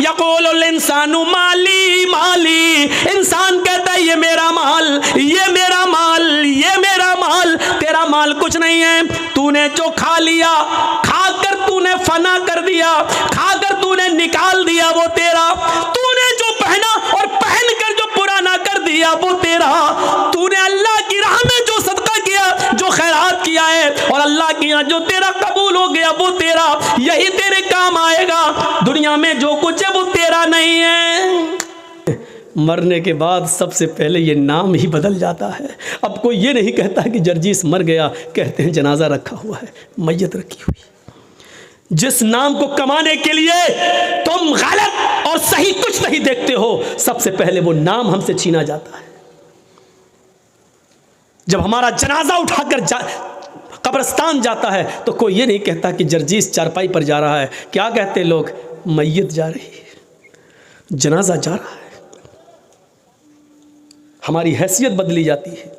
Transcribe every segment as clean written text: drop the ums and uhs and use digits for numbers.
यक़ूलुल इंसानु माली माली, इंसान कहता है ये मेरा माल, ये मेरा माल, ये मेरा माल। तेरा माल कुछ नहीं है, तूने जो खा लिया, खाकर तूने फना कर दिया, खाकर तूने निकाल दिया वो तेरा। तूने जो पहना और पहनकर जो पुराना कर दिया वो तेरा। तूने अल्लाह की राह में जो सदका किया, जो खैरात किया है और अल्लाह की यहाँ जो तेरा कबूल हो गया वो तेरा, यही तेरे काम आएगा। दुनिया में जो कुछ है वो तेरा नहीं है। मरने के बाद सबसे पहले ये नाम ही बदल जाता है। अब कोई ये नहीं कहता कि जर्जीस मर गया, कहते हैं जनाजा रखा हुआ है, मैयत रखी हुई। जिस नाम को कमाने के लिए तुम गलत और सही कुछ नहीं देखते हो, सबसे पहले वो नाम हमसे छीना जाता है। जब हमारा जनाजा उठाकर कब्रिस्तान जाता है तो कोई ये नहीं कहता कि जर्जीस चारपाई पर जा रहा है, क्या कहते लोग, मैयत जा रही है, जनाजा जा रहा है। हमारी हैसियत बदली जाती है।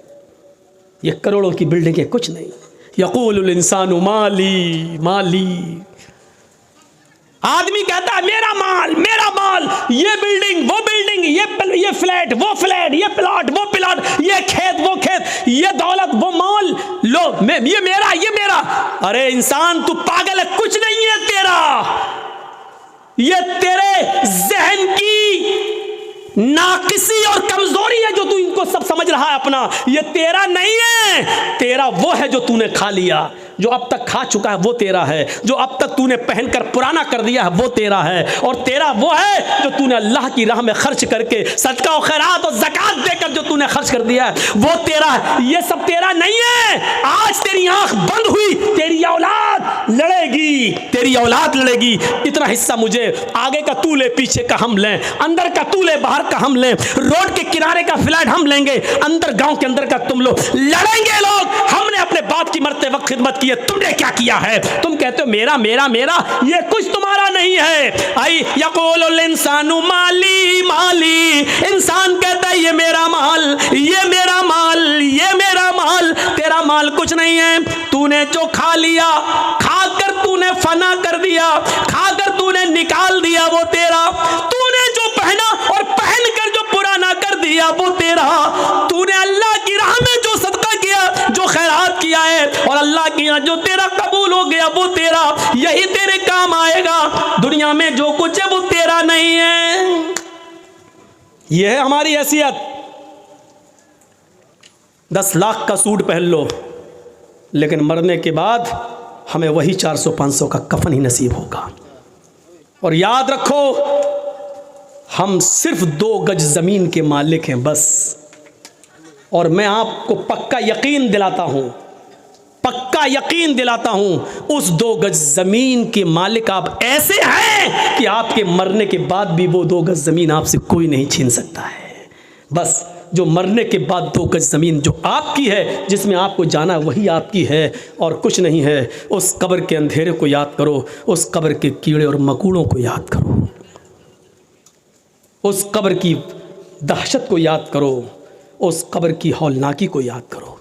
ये करोड़ों की बिल्डिंगें कुछ नहीं। यक़ूलुल इंसानु माली माली, आदमी कहता है मेरा माल, मेरा माल, ये बिल्डिंग, वो बिल्डिंग, ये फ्लैट, वो फ्लैट, ये प्लॉट, वो प्लॉट, ये खेत, वो खेत, ये दौलत, वो माल, लो ये मेरा, ये मेरा। अरे इंसान तू पागल है, कुछ नहीं है तेरा। ये तेरे जहन की नाकिसी और कमजोरी है जो तू इनको सब समझ रहा है अपना। ये तेरा नहीं है, तेरा वो है जो तूने खा लिया, जो अब तक खा चुका है वो तेरा है, जो अब तक तूने पहनकर पुराना कर दिया है वो तेरा है, और तेरा वो है जो तूने अल्लाह की राह में खर्च करके सदका और खैरात और ज़कात देकर जो तूने खर्च कर दिया है वो तेरा है। ये सब तेरा नहीं है। आज तेरी आंख बंद हुई, तेरी औलाद लड़ेगी, तेरी औलाद लड़ेगी। इतना हिस्सा मुझे, आगे का तू ले, पीछे का हम लें, अंदर का तू ले, बाहर का हम लें, रोड के किनारे का फ्लैट हम लेंगे, अंदर गांव के अंदर का तुम लोग लड़ेंगे। लोग हमने अपने बाप की मरते वक्त खिदमत की है, तुमने क्या किया है? तुम कहते हो मेरा मेरा मेरा, ये कुछ तुम्हारा नहीं है। आई यक़ूलुल इंसानु माली माली, इंसान कहता है ये मेरा माल, ये मेरा माल, ये मेरा माल। तेरा माल कुछ नहीं है, तूने जो खा लिया, खाकर तूने फना कर दिया, खाकर तूने निकाल दिया वो तेरा। तूने जो पहना और पहनकर जो पुराना कर दिया वो तेरा। तूने अल्लाह की राह में जो सदका किया, जो खैरात किया है और अल्लाह की यहाँ जो तेरा कबूल हो गया वो तेरा, यही तेरे काम आएगा। दुनिया में जो कुछ है वो तेरा नहीं है। यह है हमारी हैसियत। 10 लाख का सूट पहन लो, लेकिन मरने के बाद हमें वही 400-500 का कफन ही नसीब होगा। और याद रखो, हम सिर्फ 2 गज ज़मीन के मालिक हैं बस। और मैं आपको पक्का यकीन दिलाता हूँ, पक्का यकीन दिलाता हूँ, उस 2 गज ज़मीन के मालिक आप ऐसे हैं कि आपके मरने के बाद भी वो 2 गज ज़मीन आपसे कोई नहीं छीन सकता है। बस जो मरने के बाद 2 गज ज़मीन जो आपकी है, जिसमें आपको जाना वही आपकी है और कुछ नहीं है। उस कब्र के अंधेरे को याद करो, उस कब्र के कीड़े और मकोड़ों को याद करो, उस कब्र की दहशत को याद करो, उस कब्र की हौलनाकी को याद करो।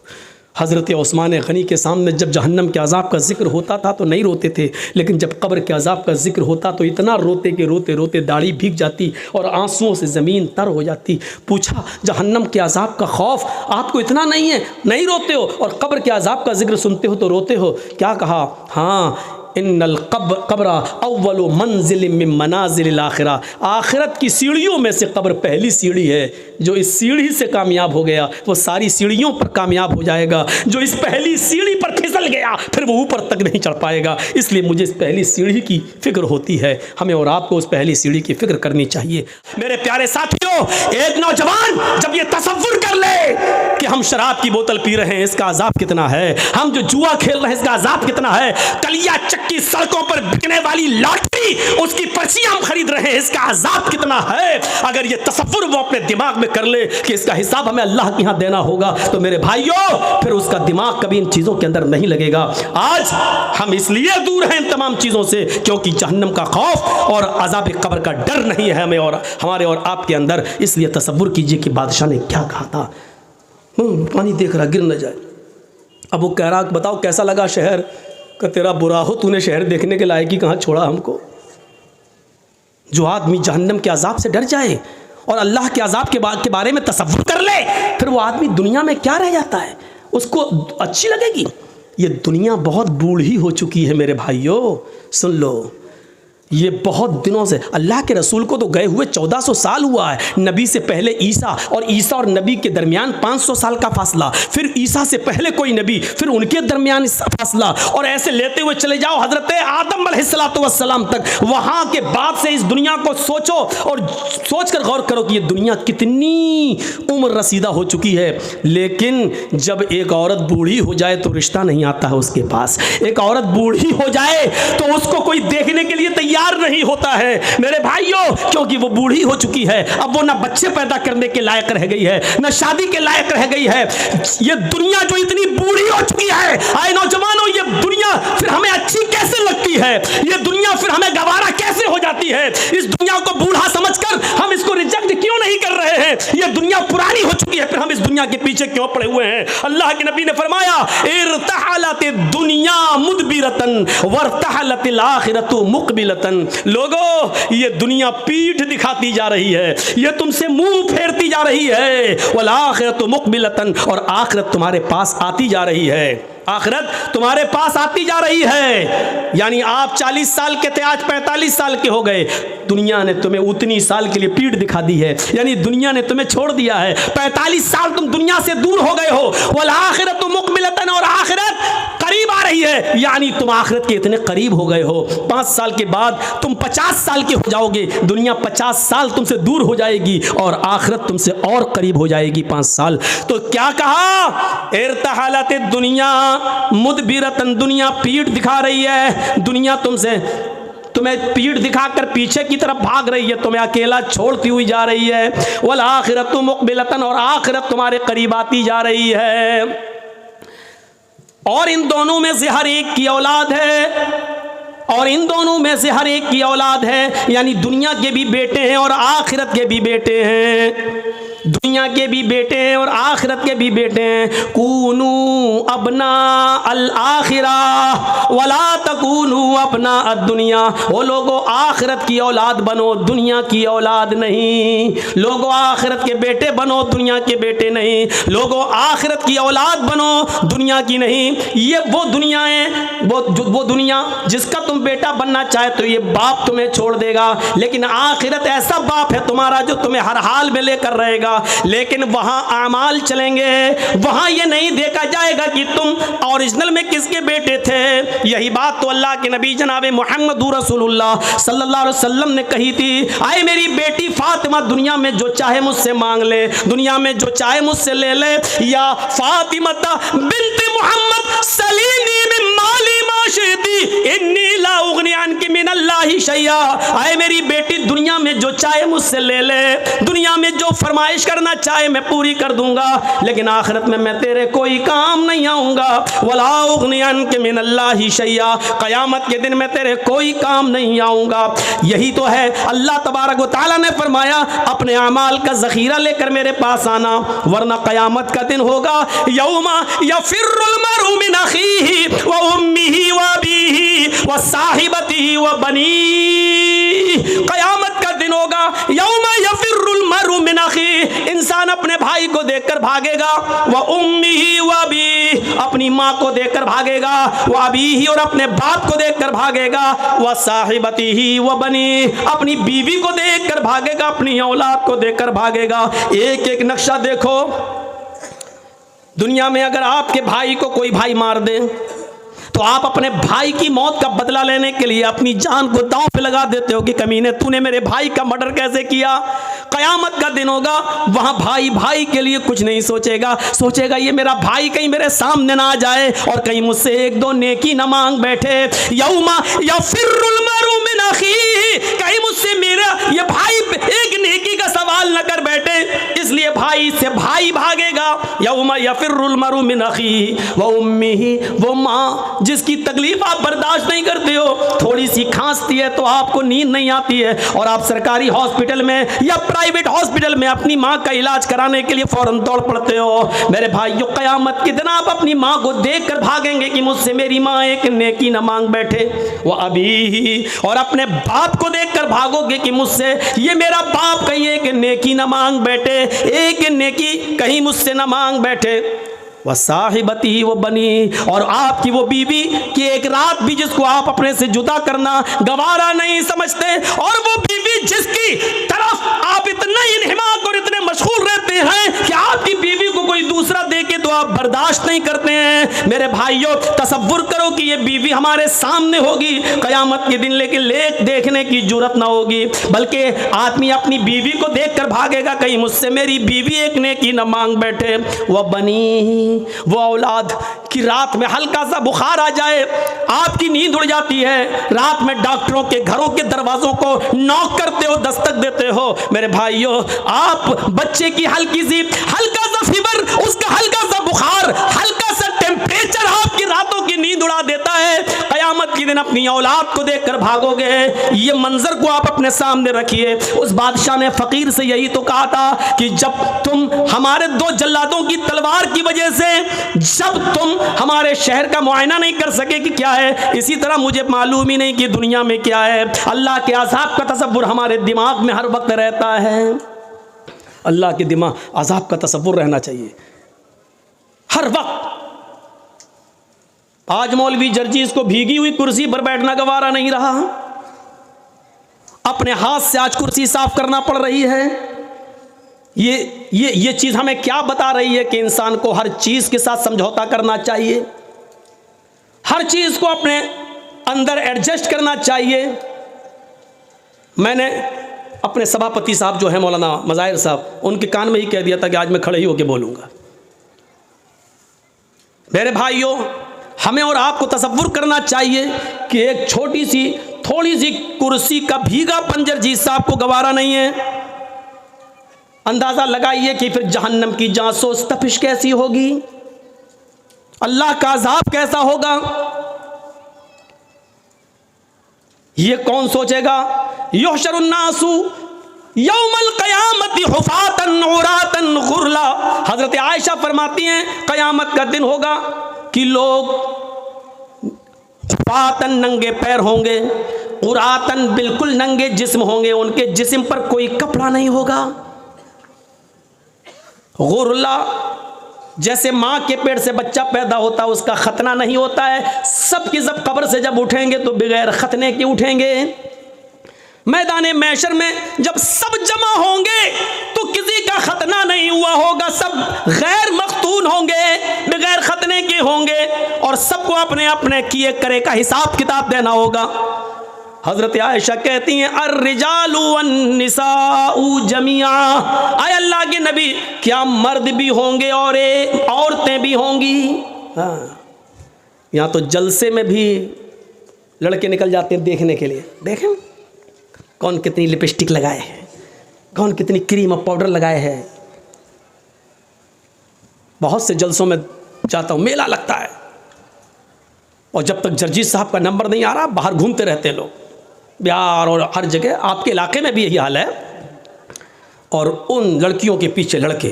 हज़रत उस्मान गनी के सामने जब जहन्नम के अज़ाब का जिक्र होता था तो नहीं रोते थे, लेकिन जब कब्र के अज़ाब का जिक्र होता तो इतना रोते कि रोते रोते दाढ़ी भीग जाती और आंसुओं से ज़मीन तर हो जाती। पूछा, जहन्नम के अज़ाब का खौफ आपको इतना नहीं है, नहीं रोते हो, और कब्र के अज़ाब का जिक्र सुनते हो तो रोते हो? क्या कहा? हाँ, इन्नल कब्र अव्वलु मंजिल मिन मनाजिल आखिरा, आखिरत की सीढ़ियों में से कब्र पहली सीढ़ी है। जो इस सीढ़ी से कामयाब हो गया वो सारी सीढ़ियों पर कामयाब हो जाएगा। जो इस पहली सीढ़ी पर फिसल गया फिर वो ऊपर तक नहीं चढ़ पाएगा। इसलिए मुझे इस पहली सीढ़ी की फिक्र होती है। हमें और आपको उस पहली सीढ़ी की फिक्र करनी चाहिए। मेरे प्यारे साथियों, एक नौजवान जब ये तसव्वुर कर ले कि हम शराब की बोतल पी रहे हैं, इसका अजाब कितना है, हम जो जुआ खेल रहे हैं इसका अजाब कितना है, कलिया चक्की सड़कों पर बिकने वाली लॉटरी उसकी पर्चियां हम खरीद रहे हैं, इसका अजाब कितना है। अगर ये तसव्वुर वो अपने दिमाग में कर ले कि इसका हिसाब हमें अल्लाह के यहाँ देना होगा, तो मेरे भाइयों फिर उसका दिमाग कभी इन चीज़ों के अंदर नहीं लगेगा। आज हम इसलिए दूर हैं इन तमाम चीज़ों से क्योंकि जहन्नम का खौफ और अज़ाब कब्र का डर नहीं है हमें और हमारे और आपके अंदर। इसलिए तसव्वुर कीजिए कि बादशाह ने क्या कहा था, पानी देख रहा गिर न जाए। अब वो कह रहा, बताओ कैसा लगा शहर? का तेरा बुरा हो, तूने शहर देखने के लायक ही कहाँ छोड़ा हमको। जो आदमी जहन्नम के अजाब से डर जाए और अल्लाह के अजाब के बारे में तसव्वुर कर ले, फिर वो आदमी दुनिया में क्या रह जाता है, उसको अच्छी लगेगी। ये दुनिया बहुत बूढ़ी हो चुकी है मेरे भाइयों, सुन लो। ये बहुत दिनों से, अल्लाह के रसूल को तो गए हुए 1400 साल हुआ है। नबी से पहले ईसा, और ईसा और नबी के दरमियान 500 साल का फासला, फिर ईसा से पहले कोई नबी, फिर उनके दरमियान फासला, और ऐसे लेते हुए चले जाओ हजरत आदम अलैहिस्सलाम तक। वहाँ के बाद से इस दुनिया को सोचो और सोच कर गौर करो कि ये दुनिया कितनी उम्र रसीदा हो चुकी है। लेकिन जब एक औरत बूढ़ी हो जाए तो रिश्ता नहीं आता है उसके पास। एक औरत बूढ़ी हो जाए तो उसको कोई देखने के लिए तैयार नहीं होता है मेरे भाइयों, क्योंकि वो बूढ़ी हो चुकी है। अब वो ना बच्चे पैदा करने के लायक रह गई है, ना शादी के लायक रह गई है। ये दुनिया जो इतनी बूढ़ी हो चुकी है, आए नौजवानों, ये दुनिया फिर हमें अच्छी कैसे लगती है? ये दुनिया फिर हमें गवारा कैसे हो जाती है? इस दुनिया को बूढ़ा समझकर हम इसको रिजेक्ट क्यों नहीं कर रहे हैं? ये दुनिया पुरानी हो चुकी है, फिर हम इस दुनिया के पीछे क्यों पड़े हुए हैं? अल्लाह के नबी ने फरमाया, इरतहलत दुनिया मुदबिरतन वरतहलतिल आखिरतु मुकबिलतन। लोगों, ये दुनिया पीठ दिखाती जा रही है, ये तुमसे मुंह फेरती जा रही है। वल आखिरतु मुकबिलतन, और आखिरत तुम्हारे पास आती जा रही है। आखिरत तुम्हारे पास आती जा रही है। यानी आप 40 साल के थे, आज 45 साल के हो गए। दुनिया ने तुम्हें उतनी साल के लिए पीठ दिखा दी है, यानी दुनिया ने तुम्हें छोड़ दिया है। 45 साल तुम दुनिया से दूर हो गए हो। वल आखिरत मुकबिलतन, और आखिरत करीब आ रही है, यानी तुम आखिरत के इतने करीब हो गए हो। 5 साल के बाद तुम 50 साल के हो जाओगे। दुनिया 50 साल तुमसे दूर हो जाएगी और आखिरत तुमसे और करीब हो जाएगी 5 साल। तो क्या कहा? इरतहलत दुनिया मुदबिरतन, दुनिया पीठ दिखा रही है। दुनिया तुम्हें पीठ दिखाकर पीछे की तरफ भाग रही है, तुम्हें अकेला छोड़ती हुई जा रही है। वल आखिरतु मुकबिलतन, और आखिरत तुम्हारे करीब आती जा रही है। और इन दोनों में से हर एक की औलाद है, और इन दोनों में से हर एक की औलाद है, यानी दुनिया के भी बेटे हैं और आखिरत के भी बेटे हैं। दुनिया के भी बेटे हैं और आखिरत के भी बेटे हैं। कूनू अपना अल आखिरा वला तकूनू अपना दुनिया। वो लोगों, आखिरत की औलाद बनो, दुनिया की औलाद नहीं। लोगों, आखिरत के बेटे बनो, दुनिया के बेटे नहीं। लोगों, आखिरत की औलाद बनो, दुनिया की नहीं। ये वो दुनिया है, वो दुनिया जिसका तुम बेटा बनना चाहे तो ये बाप तुम्हें छोड़ देगा, लेकिन आखिरत ऐसा बाप है तुम्हारा जो तुम्हें हर हाल में लेकर रहेगा। लेकिन वहां आमाल चलेंगे, वहां ये नहीं देखा जाएगा कि तुम ओरिजिनल में किसके बेटे थे। यही बात तो अल्लाह के नबी जनाब मोहम्मद रसूलुल्लाह सल्लल्लाहु अलैहि वसल्लम ने कही थी। आए मेरी बेटी फातिमा, दुनिया में जो चाहे मुझसे मांग ले, दुनिया में जो चाहे मुझसे ले ले। या फातिमा बिन्त मोहम्मद सलीनी मिन माली मा शिती इन्नी ला उगनी अन्की मिनल्लाहि शैया। आए मेरी बेटी, दुनिया में जो चाहे मुझसे ले ले, दुनिया में जो फरमाइश करना चाहे मैं पूरी कर दूंगा, लेकिन आखिरत में मैं तेरे कोई काम नहीं आऊंगा। वला उगनी अन्की मिनल्लाहि शैया, क़यामत के दिन मैं तेरे कोई काम नहीं आऊंगा। यही तो है, अल्लाह तबारक व तआला ने फरमाया, अपने अमाल का ज़ख़ीरा लेकर मेरे पास आना, वरना क़यामत का दिन होगा यौमा यफ़िर्रुल मरउ मिन अख़ीही व उम्मिही व अबीही व साहिबतिही व बनीही। क़यामत का दिन होगा यौमा यफ़िर्रुल मरउ मिन अख़ीही, इंसान अपने भाई को देखकर भागेगा। व उम्मिही व अबीही, अपनी माँ को देखकर भागेगा। व अबीही, और अपने बाप को देखकर भागेगा। व साहिबतिही व बनी, अपनी बीवी को देखकर भागेगा, अपनी औलाद को देखकर भागेगा। एक एक नक्शा देखो। दुनिया में अगर आपके भाई को कोई भाई मार दे तो आप अपने भाई की मौत का बदला लेने के लिए अपनी जान को दांव पे लगा देते हो कि कमीने, तूने मेरे भाई का मर्डर कैसे किया। क़यामत का दिन होगा, वहां भाई भाई के लिए कुछ नहीं सोचेगा, सोचेगा ये मेरा भाई कहीं मेरे सामने ना आ जाए और कहीं मुझसे एक दो नेकी न मांग बैठे। यौमा यफ़िर्रुल मरउ मिन अख़ीही, कहीं मुझसे मेरा ये भाई एक नेकी का सवाल न कर बैठे, इसलिए भाई से भाई भागेगा। यौमा यफिर्रुल मरउ मिन अखीही व उम्मिही, वो माँ जिसकी तकलीफ आप बर्दाश्त नहीं करते हो, थोड़ी सी खांसती है तो आपको नींद नहीं आती है और आप सरकारी हॉस्पिटल में या प्राइवेट हॉस्पिटल में अपनी माँ का इलाज कराने के लिए फौरन दौड़ पड़ते हो। मेरे भाइयों, क़यामत के दिन आप अपनी माँ को देख कर भागेंगे कि मुझसे मेरी माँ एक नेकी न मांग बैठे, वो अभी, और अपने बाप को देख कर भागोगे कि मुझसे ये मेरा बाप कहीं एक नेकी न मांग बैठे, एक नेकी कहीं मुझसे न मांग बैठे। वह साहिबती वो बनी, और आपकी वो बीवी कि एक रात भी जिसको आप अपने से जुदा करना गवारा नहीं समझते, और वो बीवी जिसकी तरफ आप इतना इन्हिमाक और इतने मशगूल रहते हैं कि आपकी बीवी को कोई दूसरा देखे तो आप बर्दाश्त नहीं करते हैं। मेरे भाइयों, तसव्वुर करो कि ये बीवी हमारे सामने होगी क़यामत के दिन, लेकिन लेख देखने की जुर्रत ना होगी, बल्कि आदमी अपनी बीवी को देख कर भागेगा कहीं मुझसे मेरी बीवी एक नेकी न मांग बैठे। वह बनी, वो औलाद की रात में हल्का सा बुखार आ जाए, आपकी नींद उड़ जाती है, रात में डॉक्टरों के घरों के दरवाजों को नॉक करते हो, दस्तक देते हो। मेरे भाइयों, आप बच्चे की हल्का सा फीवर, उसका हल्का सा बुखार, हल्का सा टेम्परेचर आपकी रातों की नींद उड़ा देता है। क़यामत के दिन अपनी औलाद को देखकर भागोगे। ये मंजर को आप अपने सामने रखिए। उस बादशाह ने फकीर से यही तो कहा था कि जब तुम हमारे दो जल्लादों की तलवार की वजह से जब तुम हमारे शहर का मुआयना नहीं कर सके कि क्या है, इसी तरह मुझे मालूम ही नहीं कि दुनिया में क्या है। अल्लाह के अज़ाब का तसव्वुर हमारे दिमाग में हर वक्त रहता है। अल्लाह के दिमाग अज़ाब का तसव्वुर रहना चाहिए हर वक्त। आज मौलवी जर्जीस को भीगी हुई कुर्सी पर बैठना गवारा नहीं रहा, अपने हाथ से आज कुर्सी साफ करना पड़ रही है। ये चीज़ हमें क्या बता रही है कि इंसान को हर चीज़ के साथ समझौता करना चाहिए, हर चीज़ को अपने अंदर एडजस्ट करना चाहिए। मैंने अपने सभापति साहब जो है मौलाना मज़ाहिर साहब, उनके कान में ही कह दिया था कि आज मैं खड़े ही होकर बोलूँगा। मेरे भाइयों, हमें और आपको तसव्वुर करना चाहिए कि एक छोटी सी थोड़ी सी कुर्सी का भीगा पंजर जी साहब को गवारा नहीं है। अंदाज़ा लगाइए कि फिर जहन्नम की जांसोस तपिश कैसी होगी, अल्लाह का अज़ाब कैसा होगा। ये कौन सोचेगा। युहशरुन्नासु यौमल क़यामति हुफ़ातन उरातन गुरला। हज़रत आयशा फरमाती हैं क़यामत का दिन होगा कि लोग हुफ़ातन नंगे पैर होंगे, उरातन बिल्कुल नंगे जिस्म होंगे, उनके जिस्म पर कोई कपड़ा नहीं होगा। गुरला जैसे माँ के पेट से बच्चा पैदा होता है उसका खतना नहीं होता है, सब की सब कब्र से जब उठेंगे तो बगैर खतने के उठेंगे। मैदान मैशर में जब सब जमा होंगे तो किसी का खतना नहीं हुआ होगा, सब गैर मख्तून होंगे, बगैर खतने के होंगे, और सबको अपने अपने किए करे का हिसाब किताब देना होगा। हज़रत आयशा कहती हैं अर्रिजालु वन्निसाउ जमीआ, आय अल्लाह के नबी क्या मर्द भी होंगे और औरतें भी होंगी। हाँ, यहाँ तो जलसे में भी लड़के निकल जाते हैं देखने के लिए। देखें कौन कितनी लिपस्टिक लगाए है, कौन कितनी क्रीम और पाउडर लगाए हैं। बहुत से जलसों में जाता हूँ, मेला लगता है, और जब तक जर्जीस साहब का नंबर नहीं आ रहा बाहर घूमते रहते हैं लोग, बिहार और हर जगह। आपके इलाके में भी यही हाल है। और उन लड़कियों के पीछे लड़के,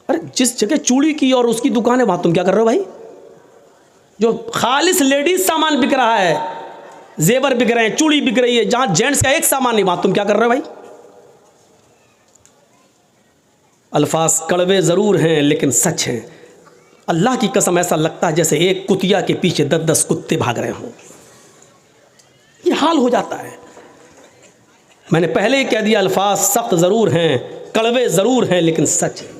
अरे जिस जगह चूड़ी की और उसकी दुकान है वहाँ तुम क्या कर रहे हो भाई। जो खालिस लेडीज सामान बिक रहा है, जेवर बिक रहे हैं, चूड़ी बिक रही है, जहाँ जेंट्स का एक सामान नहीं, वहाँ तुम क्या कर रहे हो भाई। अल्फाज कड़वे ज़रूर हैं लेकिन सच हैं। अल्लाह की कसम ऐसा लगता है जैसे एक कुतिया के पीछे 10-10 कुत्ते भाग रहे हों। ये हाल हो जाता है। मैंने पहले ही कह दिया, अल्फाज सख्त ज़रूर हैं, कड़वे ज़रूर हैं लेकिन सच है।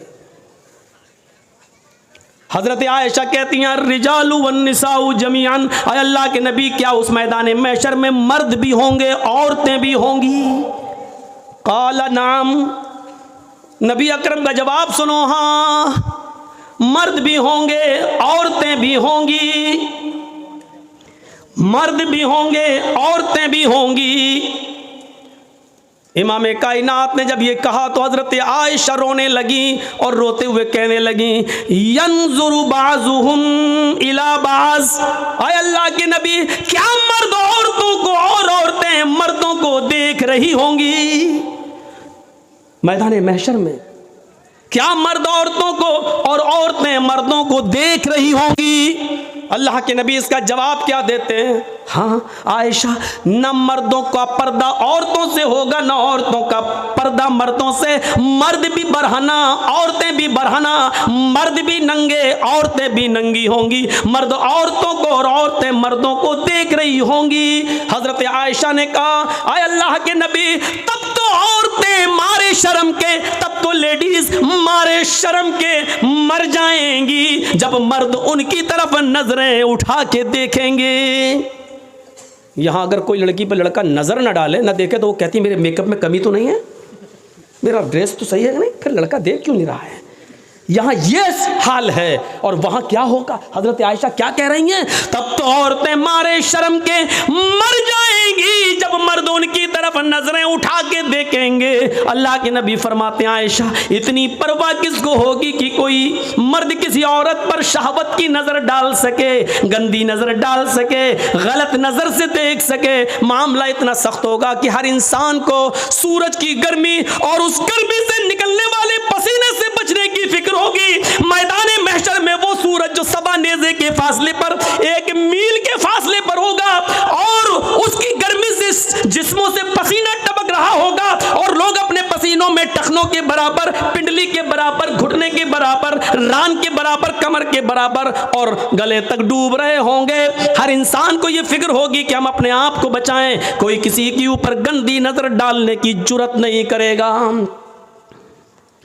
हज़रत आयशा कहती हैं रिजालु वन्निसाउ जमीअन, आय अल्लाह के नबी क्या उस मैदान महशर में मर्द भी होंगे औरतें भी होंगी। काला नाम, नबी अकरम का जवाब सुनो, हाँ मर्द भी होंगे औरतें भी होंगी, मर्द भी होंगे औरतें भी होंगी। इमाम कायनात ने जब ये कहा तो हजरत आयशा रोने लगी और रोते हुए कहने लगी, यंजुरु बाज़ुहुम इला बाज़, आय अल्लाह के नबी, क्या मर्द औरतों को और औरतें मर्दों को देख रही होंगी मैदान महशर में? क्या मर्द औरतों को और औरतें मर्दों को देख रही होंगी? अल्लाह के नबी इसका जवाब क्या देते हैं? हाँ आयशा, न मर्दों का पर्दा औरतों से होगा, न औरतों का पर्दा मर्दों से। मर्द भी बरहना, औरतें भी बरहना, मर्द भी नंगे, औरतें भी नंगी होंगी। मर्द औरतों को और औरतें मर्दों को देख रही होंगी। हजरत आयशा ने कहा, आय अल्लाह के नबी, तब तो औरतें मारे शर्म के, तब तो लेडीज मारे शर्म के मर जाएंगी जब मर्द उनकी तरफ नजरें उठा के देखेंगे। यहां अगर कोई लड़की पर लड़का नजर न डाले, न देखे, तो वो कहती मेरे मेकअप में कमी तो नहीं है, मेरा ड्रेस तो सही है नहीं, फिर लड़का देख क्यों नहीं रहा है? यहाँ ये हाल है। और वहां क्या होगा? हजरत आयशा क्या कह रही हैं? तब तो औरतें मारे शर्म के मर जाएंगी जब मर्द उनकी तरफ नजरें उठा के देखेंगे। अल्लाह के नबी फरमाते हैं, आयशा, इतनी परवाह किसको होगी कि कोई मर्द किसी औरत पर शहवत की नजर डाल सके, गंदी नजर डाल सके, गलत नजर से देख सके। मामला इतना सख्त होगा कि हर इंसान को सूरज की गर्मी और उस गर्मी से निकलने वाले पसीने से बचने की फिक्र होगी। मैदान महशर में वो सूरज जो सबा नेज़े के फासले पर, 1 मील के फासले पर होगा और उसकी गर्मी से जिस्मों से पसीना टपक रहा होगा और लोग अपने पसीनों में टखनों के बराबर, पिंडली के बराबर, घुटने के बराबर, रान के बराबर, कमर के बराबर और गले तक डूब रहे होंगे। हर इंसान को ये फिक्र होगी कि हम अपने आप को बचाएं, कोई किसी के ऊपर गंदी नजर डालने की जुर्रत नहीं करेगा।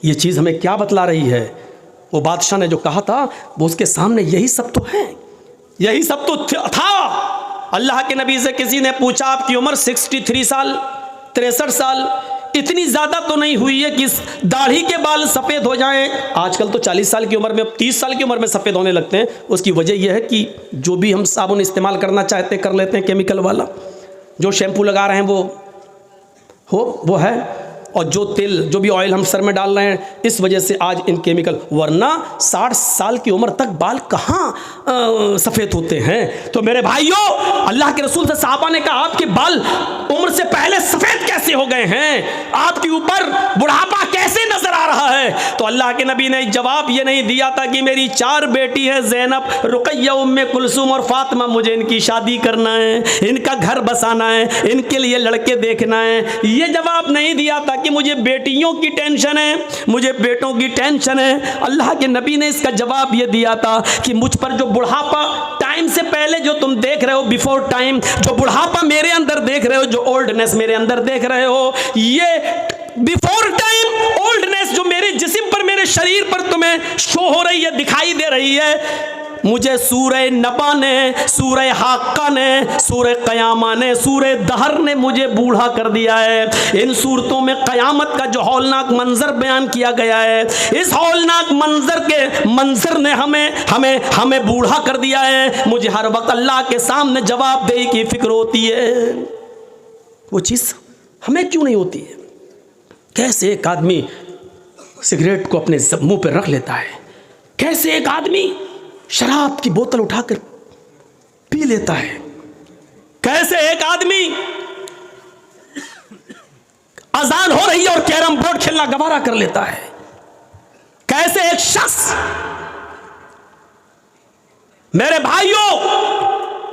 ये चीज़ हमें क्या बतला रही है? वो बादशाह ने जो कहा था वो उसके सामने यही सब तो है, यही सब तो था। अल्लाह के नबी से किसी ने पूछा, आपकी उम्र 63 साल, 63 साल, इतनी ज़्यादा तो नहीं हुई है कि दाढ़ी के बाल सफ़ेद हो जाएं? आजकल तो 40 साल की उम्र में, 30 साल की उम्र में सफ़ेद होने लगते हैं। उसकी वजह यह है कि जो भी हम साबुन इस्तेमाल करना चाहते कर लेते हैं केमिकल वाला, जो शैम्पू लगा रहे हैं वो है, और जो तेल, जो भी ऑयल हम सर में डाल रहे हैं, इस वजह से आज इन केमिकल, वरना 60 साल की उम्र तक बाल कहाँ सफ़ेद होते हैं। तो मेरे भाइयों, अल्लाह के रसूल से साहबा ने कहा, आपके बाल उम्र से पहले सफ़ेद कैसे हो गए हैं? आपके ऊपर बुढ़ापा कैसे नजर आ रहा है? तो अल्लाह के नबी ने जवाब ये नहीं दिया था कि मेरी 4 बेटी है, ज़ैनब, रुक़ैया, उम्मे कुलसूम और फातिमा, मुझे इनकी शादी करना है, इनका घर बसाना है, इनके लिए लड़के देखना है। ये जवाब नहीं दिया था कि मुझे बेटियों की टेंशन है, मुझे बेटों की टेंशन है। अल्लाह के नबी ने इसका जवाब ये दिया था कि मुझ पर जो बुढ़ापा टाइम से पहले जो तुम देख रहे हो, बिफोर टाइम, जो बुढ़ापा मेरे अंदर देख रहे हो, जो ओल्डनेस मेरे अंदर देख रहे हो, ये बिफोर टाइम ओल्डनेस जो मेरे जिस्म पर, मेरे शरीर पर तुम्हें शो हो रही है, दिखाई दे रही है, मुझे सूरह नबा ने, सूरह हाक्का ने, सूरह क़यामा ने, सूरह दहर ने मुझे बूढ़ा कर दिया है। इन सूरतों में क़यामत का जो हौलनाक मंजर बयान किया गया है, इस हौलनाक मंजर ने हमें बूढ़ा कर दिया है। मुझे हर वक्त अल्लाह के सामने जवाबदेही की फिक्र होती है। वो चीज़ हमें क्यों नहीं होती है? कैसे एक आदमी सिगरेट को अपने मुंह पर रख लेता है, कैसे एक आदमी शराब की बोतल उठाकर पी लेता है, कैसे एक आदमी अजान हो रही है और कैरम बोर्ड खेलना गवारा कर लेता है, कैसे एक शख्स, मेरे भाइयों,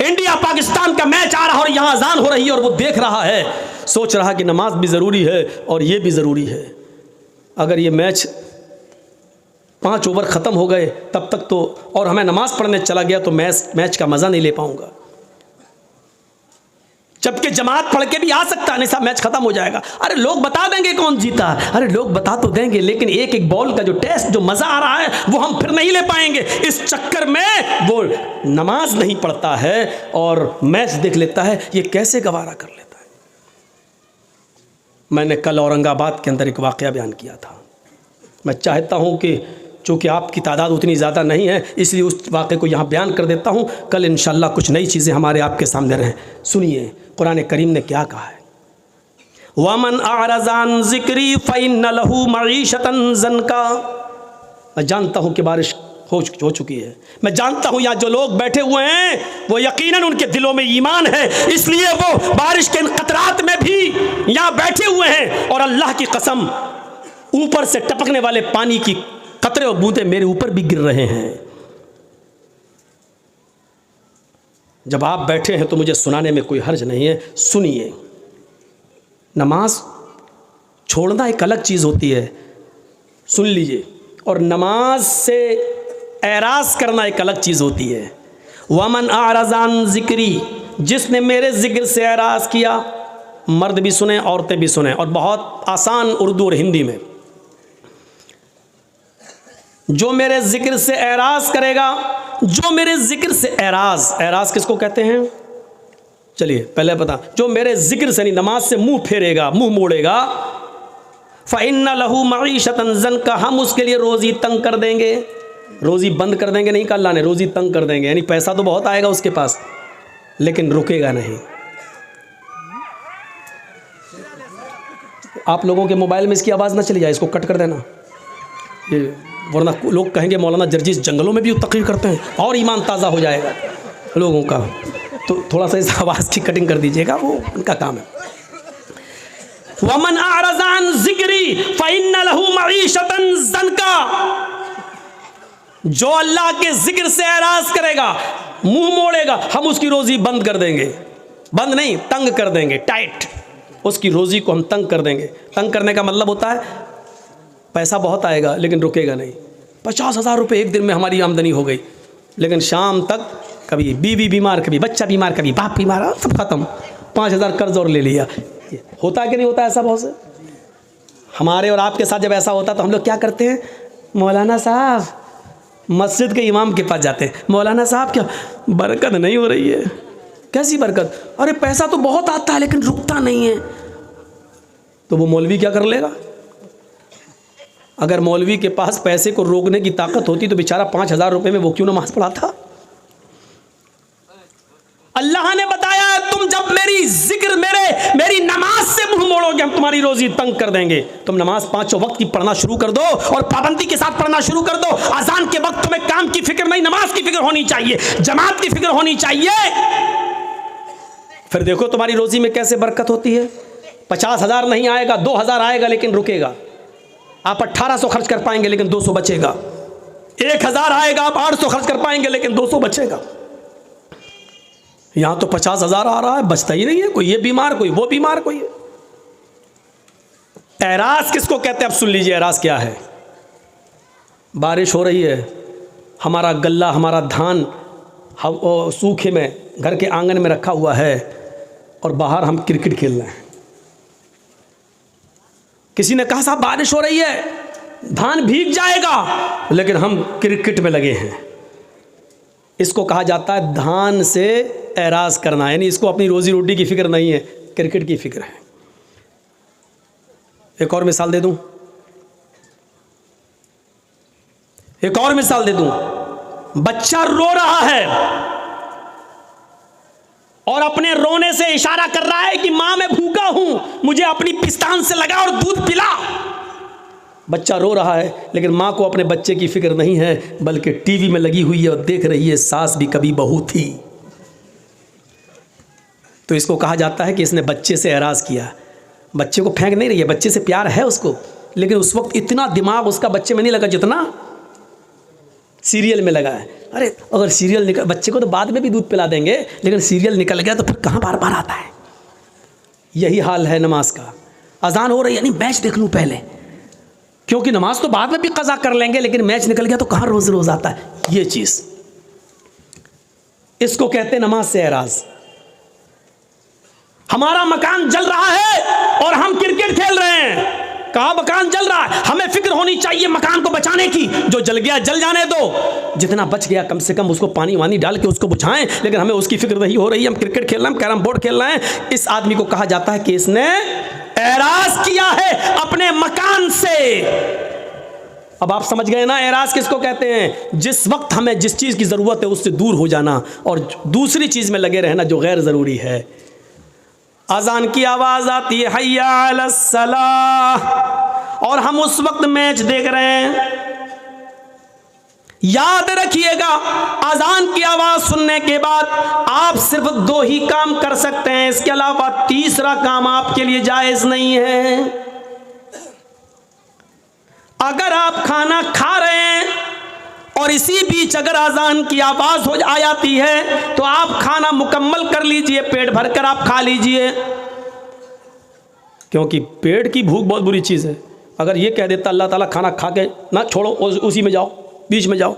इंडिया पाकिस्तान का मैच आ रहा है और यहां अजान हो रही है और वो देख रहा है, सोच रहा कि नमाज भी ज़रूरी है और ये भी ज़रूरी है। अगर ये मैच 5 ओवर ख़त्म हो गए तब तक तो, और हमें नमाज पढ़ने चला गया तो मैच का मज़ा नहीं ले पाऊंगा, जबकि जमात पढ़ के भी आ सकता नहीं, साहब मैच खत्म हो जाएगा। अरे लोग बता देंगे कौन जीता, अरे लोग बता तो देंगे, लेकिन एक एक बॉल का जो टेस्ट, जो मज़ा आ रहा है वो हम फिर नहीं ले पाएंगे। इस चक्कर में वो नमाज नहीं पढ़ता है और मैच देख लेता है, ये कैसे गवारा कर लेता है। मैंने कल औरंगाबाद के अंदर एक वाक़या बयान किया था। मैं चाहता हूँ कि चूँकि आपकी तादाद उतनी ज़्यादा नहीं है, इसलिए उस वाक़े को यहाँ बयान कर देता हूँ। कल इंशाअल्लाह कुछ नई चीज़ें हमारे आपके सामने रहें। सुनिए कुरान करीम ने क्या कहा है। वमन आरज़ान ज़िक्री फ़इन्न लहू मईशतन ज़नका। मैं जानता हूँ कि बारिश हो चुकी है। मैं जानता हूँ यहाँ जो लोग बैठे हुए हैं वो यकीनन उनके दिलों में ईमान है, इसलिए वो बारिश के इन कतरात में भी यहाँ बैठे हुए हैं। और अल्लाह की कसम, ऊपर से टपकने वाले पानी की कतरे और बूंदे मेरे ऊपर भी गिर रहे हैं। जब आप बैठे हैं तो मुझे सुनाने में कोई हर्ज नहीं है, सुनिए। नमाज छोड़ना एक अलग चीज़ होती है, सुन लीजिए, और नमाज से एराज़ करना एक अलग चीज़ होती है। वमन आरज़ान ज़िक्री, जिसने मेरे ज़िक्र से एराज़ किया, मर्द भी सुने औरतें भी सुने, और बहुत आसान उर्दू और हिंदी में, जो मेरे ज़िक्र से एराज़ करेगा, जो मेरे ज़िक्र से एराज़ किसको कहते हैं? चलिए पहले पता, जो मेरे ज़िक्र से नहीं, नमाज से मुंह फेरेगा, मुंह मोड़ेगा, फ़इन्न लहू मईशतन ज़नका, हम उसके लिए रोज़ी तंग कर देंगे। रोज़ी बंद कर देंगे नहीं कहा अल्लाह ने, रोज़ी तंग कर देंगे, यानी पैसा तो बहुत आएगा उसके पास लेकिन रुकेगा नहीं। आप लोगों के मोबाइल में इसकी आवाज़ ना चली जाए, इसको कट कर देना, ये वरना लोग कहेंगे मौलाना जर्जिस जंगलों में भी तकरीर करते हैं, और ईमान ताज़ा हो जाएगा लोगों का। तो थोड़ा सा इस आवाज़ की कटिंग कर दीजिएगा, वो उनका काम है। वमन आरज़ान ज़िक्री फ़इन्न लहू मईशतन ज़नका, जो अल्लाह के ज़िक्र से एराज़ करेगा, मुंह मोड़ेगा, हम उसकी रोज़ी बंद कर देंगे। बंद नहीं, तंग कर देंगे, टाइट, उसकी रोज़ी को हम तंग कर देंगे। तंग करने का मतलब होता है पैसा बहुत आएगा लेकिन रुकेगा नहीं। 50,000 रुपये एक दिन में हमारी आमदनी हो गई, लेकिन शाम तक कभी बीवी बीमार, कभी बच्चा बीमार, कभी बाप बीमार, सब खत्म, 5,000 कर्ज और ले लिया। होता है कि नहीं होता ऐसा? बहुत से हमारे और आपके साथ जब ऐसा होता तो हम लोग क्या करते हैं? मौलाना साहब, मस्जिद के इमाम के पास जाते हैं, मौलाना साहब क्या बरकत नहीं हो रही है? कैसी बरकत? अरे पैसा तो बहुत आता है लेकिन रुकता नहीं है। तो वो मौलवी क्या कर लेगा? अगर मौलवी के पास पैसे को रोकने की ताकत होती तो बेचारा 5,000 रुपये में वो क्यों नमाज पढ़ाता? अल्लाह ने बताया तुम जब मेरी जिक्र मेरी नमाज से मुंह मोड़ोगे, हम तुम्हारी रोजी तंग कर देंगे। तुम नमाज 5 वक्त की पढ़ना शुरू कर दो और पाबंदी के साथ पढ़ना शुरू कर दो। अजान के वक्त तुम्हें काम की फिक्र नहीं, नमाज की फिक्र होनी चाहिए, जमात की फिक्र होनी चाहिए। फिर देखो तुम्हारी रोजी में कैसे बरकत होती है। 50,000 नहीं आएगा, 2,000 आएगा लेकिन रुकेगा। आप 1,800 खर्च कर पाएंगे लेकिन 200 बचेगा। 1,000 आएगा, आप 800 खर्च कर पाएंगे लेकिन 200 बचेगा। यहां तो 50,000 आ रहा है, बचता ही नहीं है। कोई ये बीमार, कोई वो बीमार, कोई। एराज किसको कहते हैं? अब सुन लीजिए एराज क्या है। बारिश हो रही है, हमारा गल्ला, हमारा धान सूखे में घर के आंगन में रखा हुआ है और बाहर हम क्रिकेट खेल रहे हैं। किसी ने कहा साहब बारिश हो रही है, धान भीग जाएगा, लेकिन हम क्रिकेट में लगे हैं। इसको कहा जाता है धान से एराज करना, यानी इसको अपनी रोजी रोटी की फिक्र नहीं है, क्रिकेट की फिक्र है। एक और मिसाल दे दूं, एक और मिसाल दे दूं। बच्चा रो रहा है और अपने रोने से इशारा कर रहा है कि मां मैं भूखा हूं, मुझे अपनी पिस्तान से लगा और दूध पिला। बच्चा रो रहा है लेकिन माँ को अपने बच्चे की फिक्र नहीं है, बल्कि टीवी में लगी हुई है और देख रही है सास भी कभी बहू थी। तो इसको कहा जाता है कि इसने बच्चे से एराज किया। बच्चे को फेंक नहीं रही है, बच्चे से प्यार है उसको, लेकिन उस वक्त इतना दिमाग उसका बच्चे में नहीं लगा जितना सीरियल में लगा है। अरे अगर सीरियल निकल, बच्चे को तो बाद में भी दूध पिला देंगे, लेकिन सीरियल निकल गया तो फिर कहाँ बार बार आता है। यही हाल है नमाज का। अजान हो रही है, नहीं मैच देख लूँ पहले, क्योंकि नमाज तो बाद में भी कज़ा कर लेंगे, लेकिन मैच निकल गया तो कहाँ रोज रोज आता है। ये चीज़, इसको कहते हैं नमाज से एराज। हमारा मकान जल रहा है और हम क्रिकेट खेल रहे हैं। कहा मकान जल रहा है, हमें फिक्र होनी चाहिए मकान को बचाने की। जो जल गया जल जाने दो, जितना बच गया कम से कम उसको पानी वानी डाल के उसको बुझाएं, लेकिन हमें उसकी फिक्र नहीं हो रही। हम क्रिकेट खेल रहे हैं, कैरम बोर्ड खेल रहे हैं। इस आदमी को कहा जाता है कि इसने एराज किया है अपने मकान से। अब आप समझ गए ना एराज किसको कहते हैं? जिस वक्त हमें जिस चीज़ की ज़रूरत है उससे दूर हो जाना और दूसरी चीज़ में लगे रहना जो गैर ज़रूरी है। अजान की आवाज़ आती है हय्या अलस सलाह, और हम उस वक्त मैच देख रहे हैं। याद रखिएगा, अजान की आवाज़ सुनने के बाद आप सिर्फ 2 ही काम कर सकते हैं, इसके अलावा तीसरा काम आपके लिए जायज़ नहीं है। अगर आप खाना खा रहे हैं और इसी बीच अगर अजान की आवाज़ हो जाती है तो आप खाना मुकम्मल कर लीजिए, पेट भरकर आप खा लीजिए, क्योंकि पेट की भूख बहुत बुरी चीज़ है। अगर ये कह देता अल्लाह ताला खाना खा के ना छोड़ो, उसी में जाओ, बीच में जाओ,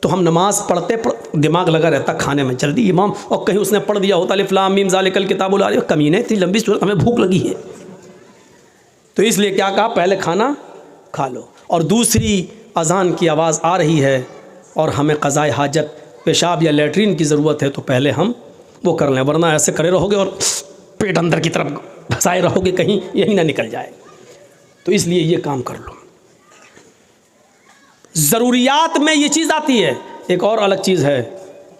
तो हम नमाज पढ़ते दिमाग लगा रहता खाने में, जल्दी इमाम, और कहीं उसने पढ़ दिया होता अलिफ लाम मीम ज़ालिकल किताबुल ला रही, कमीने इतनी लंबी सूरत, हमें भूख लगी है। तो इसलिए क्या कहा, पहले खाना खा लो। और दूसरी, अजान की आवाज़ आ रही है और हमें क़ज़ाए हाजत, पेशाब या लेटरिन की ज़रूरत है, तो पहले हम वो कर लें, वरना ऐसे करे रहोगे और पेट अंदर की तरफ फंसाए रहोगे, कहीं यही ना निकल जाए। तो इसलिए ये काम कर लो। ज़रूरियात में ये चीज़ आती है। एक और अलग चीज़ है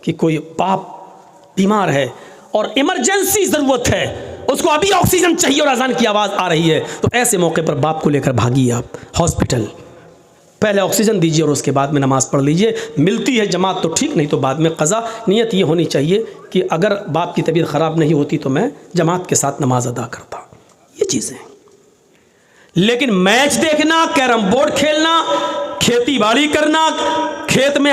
कि कोई बाप बीमार है और इमरजेंसी ज़रूरत है, उसको अभी ऑक्सीजन चाहिए और अजान की आवाज़ आ रही है, तो ऐसे मौके पर बाप को लेकर भागिए आप हॉस्पिटल, पहले ऑक्सीजन दीजिए और उसके बाद में नमाज़ पढ़ लीजिए। मिलती है जमात तो ठीक, नहीं तो बाद में क़ज़ा। नियत ये होनी चाहिए कि अगर बाप की तबीयत ख़राब नहीं होती तो मैं जमात के साथ नमाज अदा करता। ये चीज़ें। लेकिन मैच देखना, कैरम बोर्ड खेलना, खेती बाड़ी करना, खेत में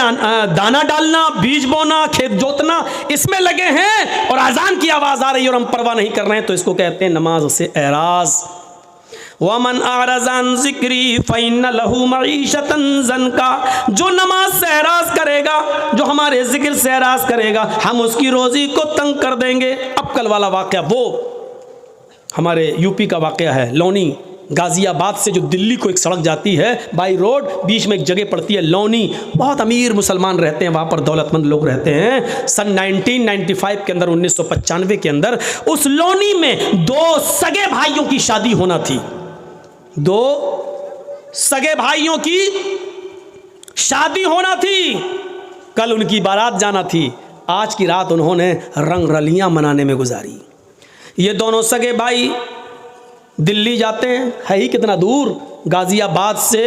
दाना डालना, बीज बोना, खेत जोतना, इसमें लगे हैं और अजान की आवाज़ आ रही है और हम परवाह नहीं कर रहे हैं, तो इसको कहते हैं नमाज से एराज़। वमन आरज़ान ज़िक्री फ़इन्न लहू मईशतन ज़नका, जो नमाज से एराज़ करेगा, जो हमारे ज़िक्र से एराज़ करेगा, हम उसकी रोज़ी को तंग कर देंगे। अब कल वाला वाक़या वो हमारे यूपी का वाक़या है, लौनी, गाज़ियाबाद से जो दिल्ली को एक सड़क जाती है बाई रोड, बीच में एक जगह पड़ती है लौनी, बहुत अमीर मुसलमान रहते हैं वहाँ पर, दौलतमंद लोग रहते हैं। सन 1995 के अंदर, 1995 के अंदर उस लौनी में 2 सगे भाइयों की शादी होना थी। 2 सगे भाइयों की शादी होना थी, कल उनकी बारात जाना थी। आज की रात उन्होंने रंग रलियाँ मनाने में गुजारी। ये दोनों सगे भाई दिल्ली जाते हैं, है ही कितना दूर, गाज़ियाबाद से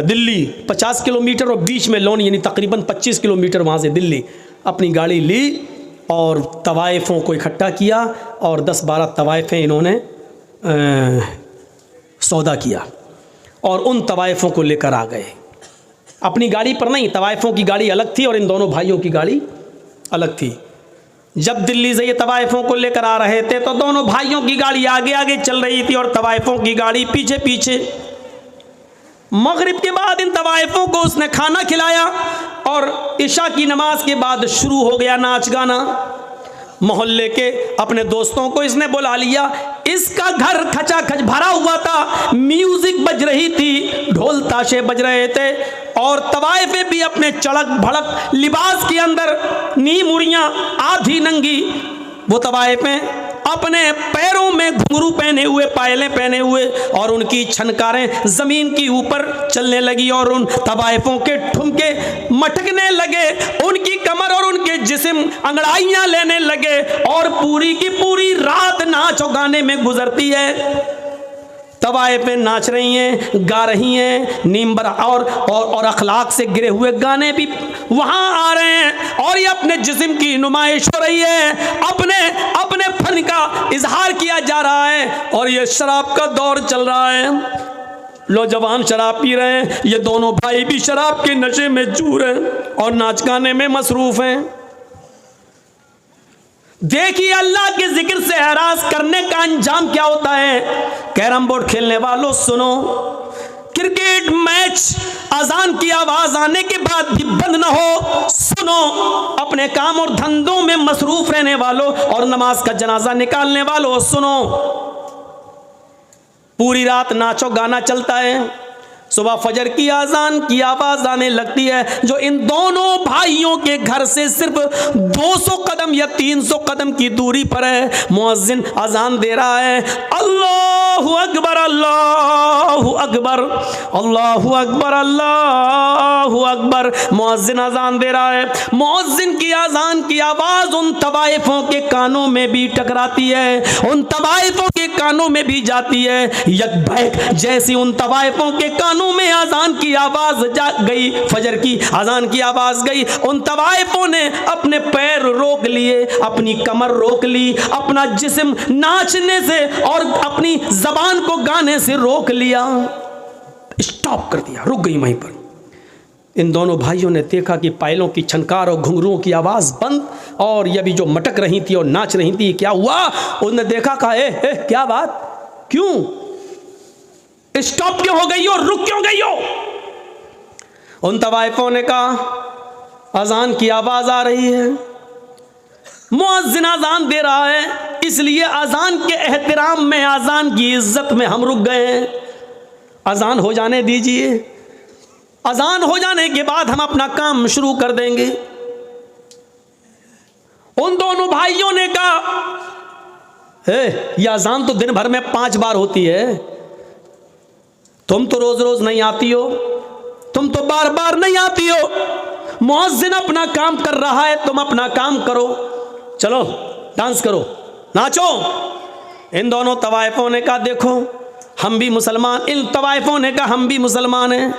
दिल्ली 50 किलोमीटर और बीच में लौनी, यानी तकरीबन 25 किलोमीटर वहाँ से दिल्ली। अपनी गाड़ी ली और तवाइफ़ों को इकट्ठा किया और 10-12 तवाइफ़ें इन्होंने सौदा किया और उन तवाइफ़ों को लेकर आ गए। अपनी गाड़ी पर नहीं, तवाइफ़ों की गाड़ी अलग थी और इन दोनों भाइयों की गाड़ी अलग थी। जब दिल्ली से ये तवाइफ़ों को लेकर आ रहे थे तो दोनों भाइयों की गाड़ी आगे आगे चल रही थी और तवाइफ़ों की गाड़ी पीछे पीछे। मगरिब के बाद इन तवाइफ़ों को उसने खाना खिलाया और इशा की नमाज के बाद शुरू हो गया नाच गाना। मोहल्ले के अपने दोस्तों को इसने बुला लिया। इसका घर खचाखच भरा हुआ था, म्यूजिक बज रही थी, ढोल ताशे बज रहे थे और तवाइफे भी अपने चड़क भड़क लिबास के अंदर, नी मुड़ियाँ आधी नंगी, वो तवाइफें अपने पैरों में घुंघरू पहने हुए, पायलें पहने हुए और उनकी छनकारें ज़मीन की ऊपर चलने लगी और उन तवाइफों के ठुमके मटकने लगे, उनकी कमर और उनके जिस्म अंगड़ाइयाँ लेने लगे और पूरी की पूरी रात नाच और गाने में गुजरती है। तवाइफें नाच रही हैं, गा रही हैं, नीमबर और अखलाक से गिरे हुए गाने भी वहाँ आ रहे हैं और ये अपने जिस्म की नुमाइश हो रही है, अपने फन का इजहार किया जा रहा है और ये शराब का दौर चल रहा है। नौजवान शराब पी रहे हैं, ये दोनों भाई भी शराब के नशे में चूर हैं और नाच गाने में मसरूफ़ हैं। देखिए अल्लाह के जिक्र से एराज़ करने का अंजाम क्या होता है। कैरम बोर्ड खेलने वालों सुनो, क्रिकेट मैच अजान की आवाज़ आने के बाद भी बंद न हो, सुनो। अपने काम और धंधों में मसरूफ़ रहने वालों और नमाज का जनाजा निकालने वालों सुनो। पूरी रात नाचो गाना चलता है, सुबह फजर की आज़ान की आवाज़ आने लगती है, जो इन दोनों भाइयों के घर से सिर्फ 200 कदम या 300 कदम की दूरी पर है। मुअज्जिन अजान दे रहा है, अल्लाहु अकबर अल्लाहु अकबर अल्लाहु अकबर अल्लाहु अकबर। मुअज्जिन अजान दे रहा है, मुअज्जिन की अजान की आवाज उन तवाइफों के कानों में भी टकराती है, उन तवाइफों के कानों में भी जाती है। यकबैक जैसी उन तवाइफों के कानों में अजान की आवाज जा गई, फजर की अजान की आवाज गई, उन तवाइफों ने अपने पैर रोक लिए, अपनी कमर रोक ली, अपना जिस्म नाचने से और अपनी जबान को गाने से रोक लिया, स्टॉप कर दिया, रुक गई वहीं पर। इन दोनों भाइयों ने देखा कि पायलों की छनकार और घुंघरुओं की आवाज बंद, और ये भी जो मटक रही थी और नाच रही थी, क्या हुआ? उन्होंने देखा, कहा ए क्या बात, क्यों स्टॉप क्यों हो गई हो, रुक क्यों गई हो? उन तवाइफों ने कहा अजान की आवाज आ रही है, मुअज्जिन अजान दे रहा है, इसलिए अजान के एहतराम में, अजान की इज्जत में हम रुक गए हैं। अजान हो जाने दीजिए, अजान हो जाने के बाद हम अपना काम शुरू कर देंगे। उन दोनों भाइयों ने कहा ये अजान तो दिन भर में 5 बार होती है, तुम तो रोज रोज नहीं आती हो, तुम तो बार बार नहीं आती हो, मुअज्जिन अपना काम कर रहा है, तुम अपना काम करो, चलो डांस करो, नाचो। इन दोनों तवाइफों ने कहा देखो हम भी मुसलमान, इन तवाइफों ने कहा हम भी मुसलमान हैं,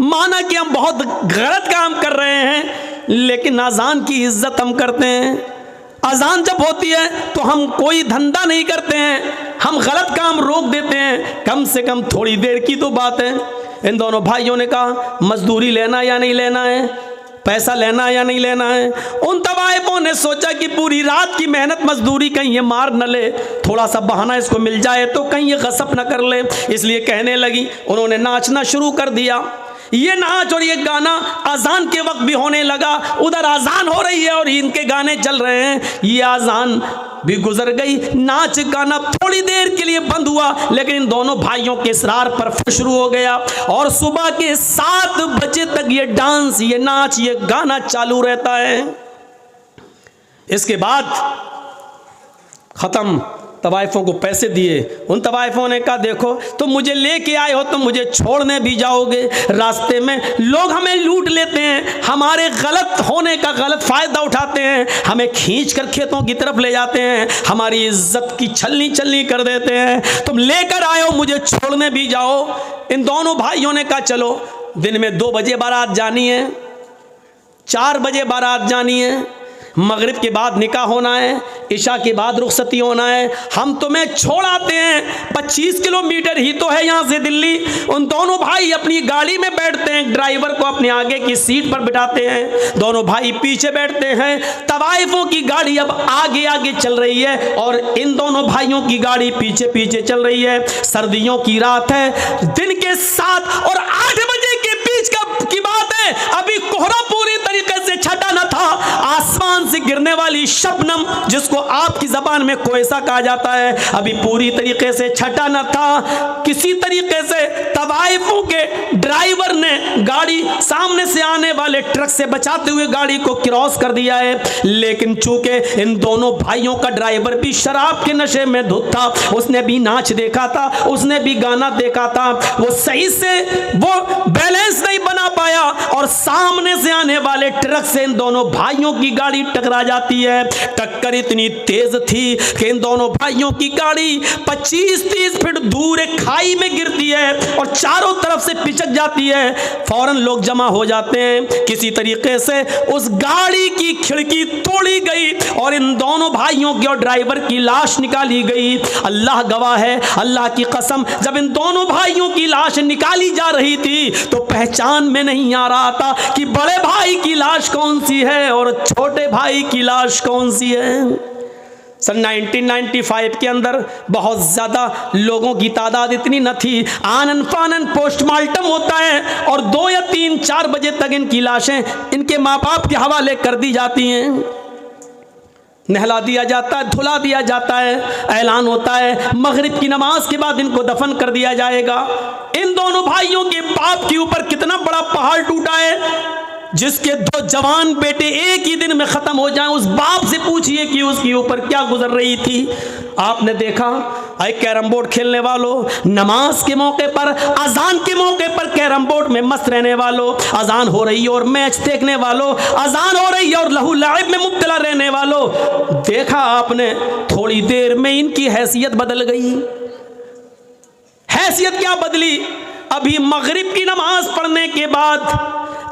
माना कि हम बहुत गलत काम कर रहे हैं, लेकिन अजान की इज्जत हम करते हैं। अजान जब होती है तो हम कोई धंधा नहीं करते हैं, हम गलत काम रोक देते हैं, कम से कम थोड़ी देर की तो बात है। इन दोनों भाइयों ने कहा मजदूरी लेना या नहीं लेना है, पैसा लेना या नहीं लेना है। उन तवाइफों ने सोचा कि पूरी रात की मेहनत मजदूरी कहीं ये मार न ले, थोड़ा सा बहाना इसको मिल जाए तो कहीं ये गसब न कर ले, इसलिए कहने लगी। उन्होंने नाचना शुरू कर दिया। ये नाच और ये गाना अजान के वक्त भी होने लगा, उधर अजान हो रही है और इनके गाने चल रहे हैं। ये अजान भी गुजर गई, नाच गाना थोड़ी देर के लिए बंद हुआ, लेकिन इन दोनों भाइयों के इसरार पर फिर शुरू हो गया और सुबह के 7 बजे तक ये डांस, ये नाच, ये गाना चालू रहता है। इसके बाद खत्म, तवाइफों को पैसे दिए। उन तवाइफों ने कहा देखो तुम मुझे लेके आए हो, तुम मुझे छोड़ने भी जाओगे, रास्ते में लोग हमें लूट लेते हैं, हमारे गलत होने का गलत फायदा उठाते हैं, हमें खींच कर खेतों की तरफ ले जाते हैं, हमारी इज्जत की छलनी छलनी कर देते हैं, तुम लेकर आए हो, मुझे छोड़ने भी जाओ। इन दोनों भाइयों ने कहा चलो, दिन में 2 बजे बारात जानी है, 4 बजे बारात जानी है, मगरिब के बाद निकाह होना है, इशा के बाद रुखसती होना है, हम तुम्हें छोड़ आते हैं, 25 किलोमीटर ही तो है यहाँ से दिल्ली। उन दोनों भाई अपनी गाड़ी में बैठते हैं, ड्राइवर को अपने आगे की सीट पर बिठाते हैं, दोनों भाई पीछे बैठते हैं। तवाइफों की गाड़ी अब आगे आगे चल रही है और इन दोनों भाइयों की गाड़ी पीछे पीछे चल रही है। सर्दियों की रात है, दिन के 7 और 8 बजे के बीच की बात है, अभी कोहरा पूरी तरीके से छटा न था, आसमान से गिरने वाली शबनम, जिसको आपकी जबान में कोयसा कहा जाता है, अभी पूरी तरीके से छटा न था। किसी तरीके से तवाइफों के ड्राइवर ने गाड़ी सामने से आने वाले ट्रक से बचाते हुए गाड़ी को क्रॉस कर दिया है, लेकिन चूंकि इन दोनों भाइयों का ड्राइवर भी शराब के नशे में धुत था, उसने भी नाच देखा था, उसने भी गाना देखा था, वो सही से वो बैलेंस नहीं बना पाया और सामने से आने वाले ट्रक से इन दोनों भाइयों की गाड़ी टकरा जाती है। टक्कर इतनी तेज थी कि इन दोनों भाइयों की गाड़ी 25-30 फीट दूर एक खाई में गिरती है और चारों तरफ से पिचक जाती है। फौरन लोग जमा हो जाते हैं, किसी तरीके से उस गाड़ी की खिड़की तोड़ी गई और इन दोनों भाइयों की और ड्राइवर की लाश निकाली गई। अल्लाह गवाह है, अल्लाह की कसम, जब इन दोनों भाइयों की लाश निकाली जा रही थी तो पहचान में नहीं आ रहा था कि बड़े भाई की लाश कौन सी है और छोटे भाई की लाश कौन सी है। सन 1995 के अंदर बहुत ज़्यादा लोगों की तादाद इतनी न थी, आनन फानन पोस्टमार्टम होता है और 2 या 3-4 बजे तक इनकी लाशें इनके माँ बाप के हवाले कर दी जाती हैं, नहला दिया जाता है, धुला दिया जाता है, ऐलान होता है मगरिब की नमाज के बाद इनको दफन कर दिया जाएगा। इन दोनों भाइयों के बाप के ऊपर कितना बड़ा पहाड़ टूटा है, जिसके 2 जवान बेटे एक ही दिन में खत्म हो जाएं। उस बाप से पूछिए कि उसके ऊपर क्या गुजर रही थी। आपने देखा अरे कैरम बोर्ड खेलने वालों, नमाज के मौके पर, अजान के मौके पर कैरम बोर्ड में मस्त रहने वालों, अजान हो रही है और मैच देखने वालों, अजान हो रही है और लहू लाइब में मुब्तला रहने वालों, देखा आपने थोड़ी देर में इनकी हैसियत बदल गई। हैसियत क्या बदली? अभी मगरिब की नमाज पढ़ने के बाद,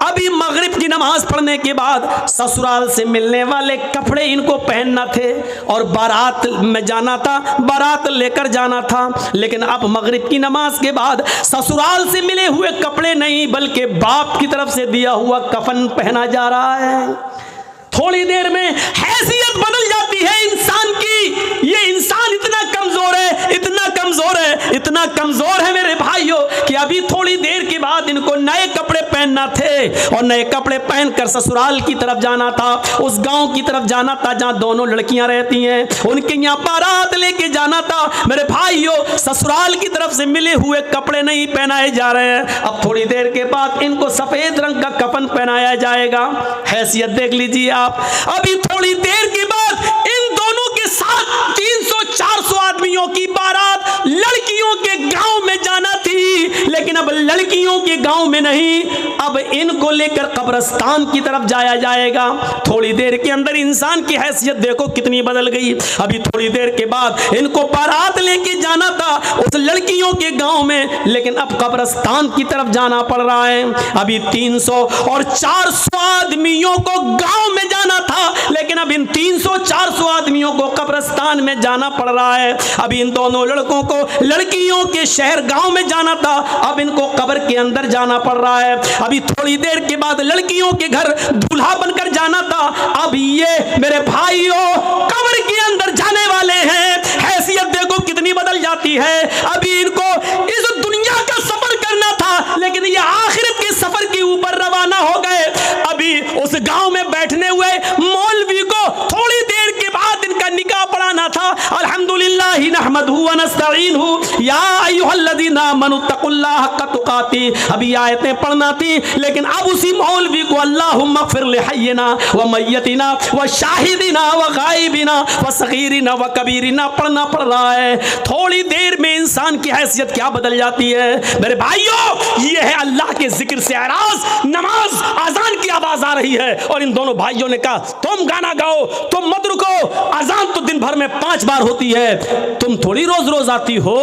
अभी मगरिब की नमाज पढ़ने के बाद ससुराल से मिलने वाले कपड़े इनको पहनना थे और बारात में जाना था, बारात लेकर जाना था। लेकिन अब मगरिब की नमाज के बाद ससुराल से मिले हुए कपड़े नहीं बल्कि बाप की तरफ से दिया हुआ कफन पहना जा रहा है। थोड़ी देर में हैसियत बदल जाती है इंसान की। ये इंसान इतना कमजोर है, इतना कमजोर है, इतना कमजोर है मेरे भाइयों कि अभी थोड़ी देर के बाद इनको नए कपड़े पहनना थे और नए कपड़े पहनकर ससुराल की तरफ जाना था, उस गांव की तरफ जाना था जहां दोनों लड़कियां रहती हैं, उनके यहाँ बारात लेके जाना था। मेरे भाइयों, ससुराल की तरफ से मिले हुए कपड़े नहीं पहनाए जा रहे हैं। अब थोड़ी देर के बाद इनको सफेद रंग का कफन पहनाया जाएगा। हैसियत देख लीजिए आप। अभी थोड़ी देर के बाद इन दोनों के साथ 300-400 आदमियों की बारात लड़कियों के गांव में जाना थी, लेकिन अब लड़कियों के गांव में नहीं, अब इनको लेकर कब्रिस्तान की तरफ जाया जाएगा। थोड़ी देर के अंदर इंसान की हैसियत देखो कितनी बदल गई। अभी थोड़ी देर के बाद इनको बारात लेके जाना था उस लड़कियों के गांव में, लेकिन अब कब्रिस्तान की तरफ जाना पड़ रहा है। अभी 300 और 400 आदमियों को गांव में जाना था, लेकिन अब इन 300-400 आदमियों को कब्रिस्तान में जाना पड़ रहा है। अभी इन दोनों लड़कों को लड़कियों के शहर गांव में जाना था, अब इनको कब्र के अंदर जाना पड़ रहा है। अभी थोड़ी देर के बाद लड़कियों के घर दूल्हा बनकर जाना था, अब ये मेरे भाइयों कब्र के अंदर जाने वाले हैं। हैसियत देखो कितनी बदल जाती है। अभी इनको इस दुनिया का सफर करना था, लेकिन ये आखिरत के सफर के ऊपर रवाना हो गए। अभी उस गांव में बैठने हुए मौलवी को थोड़ी देर के बाद इनका निकाह पढ़ाना था। अल्हम्दुलिल्लाह नहमदुहु व नस्तईनुहु या अय्युहल्लज़ीना आमनु तक़ुल्लाह हक़्क़ तुक़ाती, अभी आयतें पढ़ना थी, लेकिन अब उसी मौलवी को अल्लाहुम्मा फ़िर लिहय्यिना व मय्यतिना व शाहिदिना व गायबिना व सगीरिना व कबीरिना पढ़ना पड़ रहा है। थोड़ी देर में इंसान की हैसियत क्या बदल जाती है। मेरे भाइयों, ये है अल्लाह के जिक्र से आराज, नमाज अजान की आवाज आ रही है और इन दोनों भाइयों ने कहा तुम गाना गाओ, तुम मत रुको, अजान तो दिन भर में 5 बार होती है, तुम थोड़ी रोज रोज आती हो,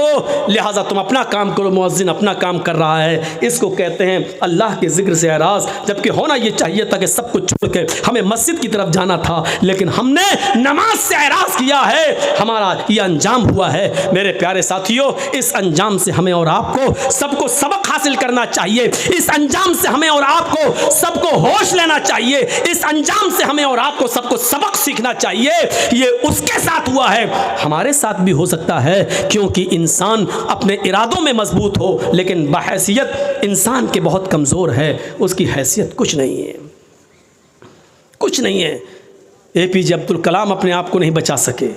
लिहाजा तुम अपना काम करो, मुअज्जिन अपना काम कर रहा है। इसको कहते हैं अल्लाह के जिक्र से आराज। जबकि होना यह चाहिए था कि सब कुछ छोड़ के हमें मस्जिद की तरफ जाना था, लेकिन हमने नमाज से आराज किया है, हमारा यह अंजाम हुआ है। मेरे प्यारे साथियों, इस अंजाम से हमें और आपको सबको सबक हासिल करना चाहिए। इस अंजाम से हमें और आपको सबको होश लेना चाहिए। इस अंजाम से हमें और आपको सबको सबक सीखना चाहिए। ये उसके साथ हुआ है, हमारे साथ भी हो सकता है, क्योंकि इंसान अपने इरादों में मजबूत हो, लेकिन बहैसियत इंसान के बहुत कमज़ोर है, उसकी हैसियत कुछ नहीं है, कुछ नहीं है। APJ अब्दुल कलाम अपने आप को नहीं बचा सके,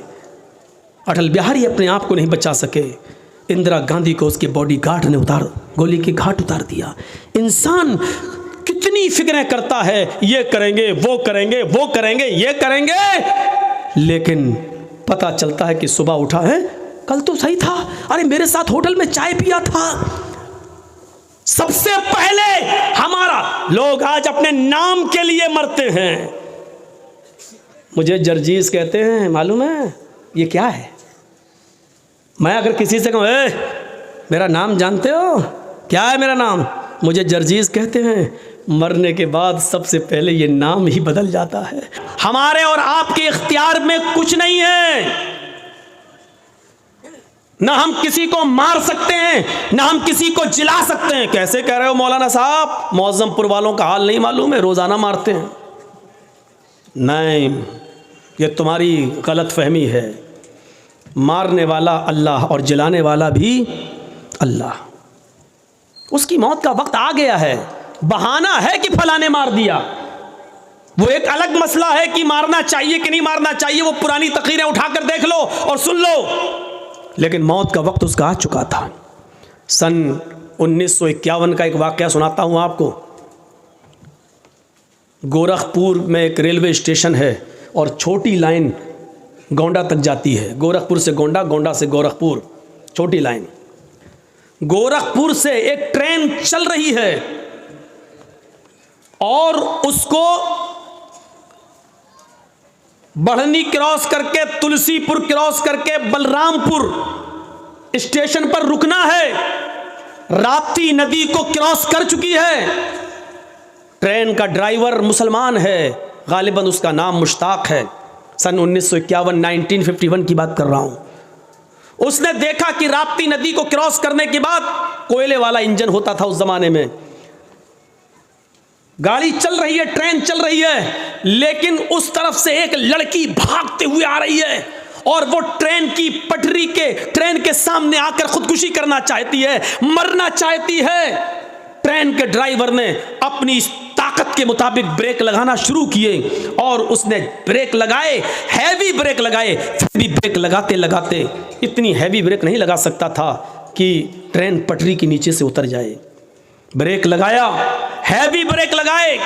अटल बिहारी अपने आप को नहीं बचा सके, इंदिरा गांधी को उसके बॉडीगार्ड ने गोली के घाट उतार दिया। इंसान कितनी फिक्रें करता है, ये करेंगे, वो करेंगे, वो करेंगे, ये करेंगे, लेकिन पता चलता है कि सुबह उठा है, कल तो सही था, अरे मेरे साथ होटल में चाय पिया था। सबसे पहले हमारा लोग आज अपने नाम के लिए मरते हैं। मुझे जर्जीज कहते हैं, मालूम है ये क्या है? मैं अगर किसी से कहूँ मेरा नाम जानते हो क्या है मेरा नाम, मुझे जर्जीज कहते हैं, मरने के बाद सबसे पहले ये नाम ही बदल जाता है। हमारे और आपके इख्तियार में कुछ नहीं है, ना हम किसी को मार सकते हैं, ना हम किसी को जिला सकते हैं। कैसे कह रहे हो मौलाना साहब, मौज़मपुर वालों का हाल नहीं मालूम है, रोज़ाना मारते हैं। नहीं, ये तुम्हारी गलत फहमी है। मारने वाला अल्लाह और जिलाने वाला भी अल्लाह। उसकी मौत का वक्त आ गया है, बहाना है कि फला ने मार दिया, वो एक अलग मसला है कि मारना चाहिए कि नहीं मारना चाहिए, वो पुरानी तकरीरें उठाकर देख लो और सुन लो, लेकिन मौत का वक्त उसका आ चुका था। सन 1951 का एक वाक़या सुनाता हूँ आपको। गोरखपुर में एक रेलवे स्टेशन है और छोटी लाइन गोंडा तक जाती है, गोरखपुर से गोंडा, गोंडा से गोरखपुर। छोटी लाइन, गोरखपुर से एक ट्रेन चल रही है और उसको बढ़नी क्रॉस करके, तुलसीपुर क्रॉस करके बलरामपुर स्टेशन पर रुकना है। राप्ती नदी को क्रॉस कर चुकी है। ट्रेन का ड्राइवर मुसलमान है, गालिबन उसका नाम मुश्ताक है। सन 1951 1951 की बात कर रहा हूं। उसने देखा कि राप्ती नदी को क्रॉस करने के बाद कोयले वाला इंजन होता था उस जमाने में। गाड़ी चल रही है, ट्रेन चल रही है, लेकिन उस तरफ से एक लड़की भागते हुए आ रही है और वो ट्रेन की पटरी के, ट्रेन के सामने आकर खुदकुशी करना चाहती है, मरना चाहती है। ट्रेन के ड्राइवर ने अपनी ताकत के मुताबिक ब्रेक लगाना शुरू किए और उसने ब्रेक लगाए, हैवी ब्रेक लगाए। फिर भी ब्रेक लगाते लगाते इतनी हैवी ब्रेक नहीं लगा सकता था कि ट्रेन पटरी के नीचे से उतर जाए। ब्रेक लगाया, हैवी ब्रेक लगाए,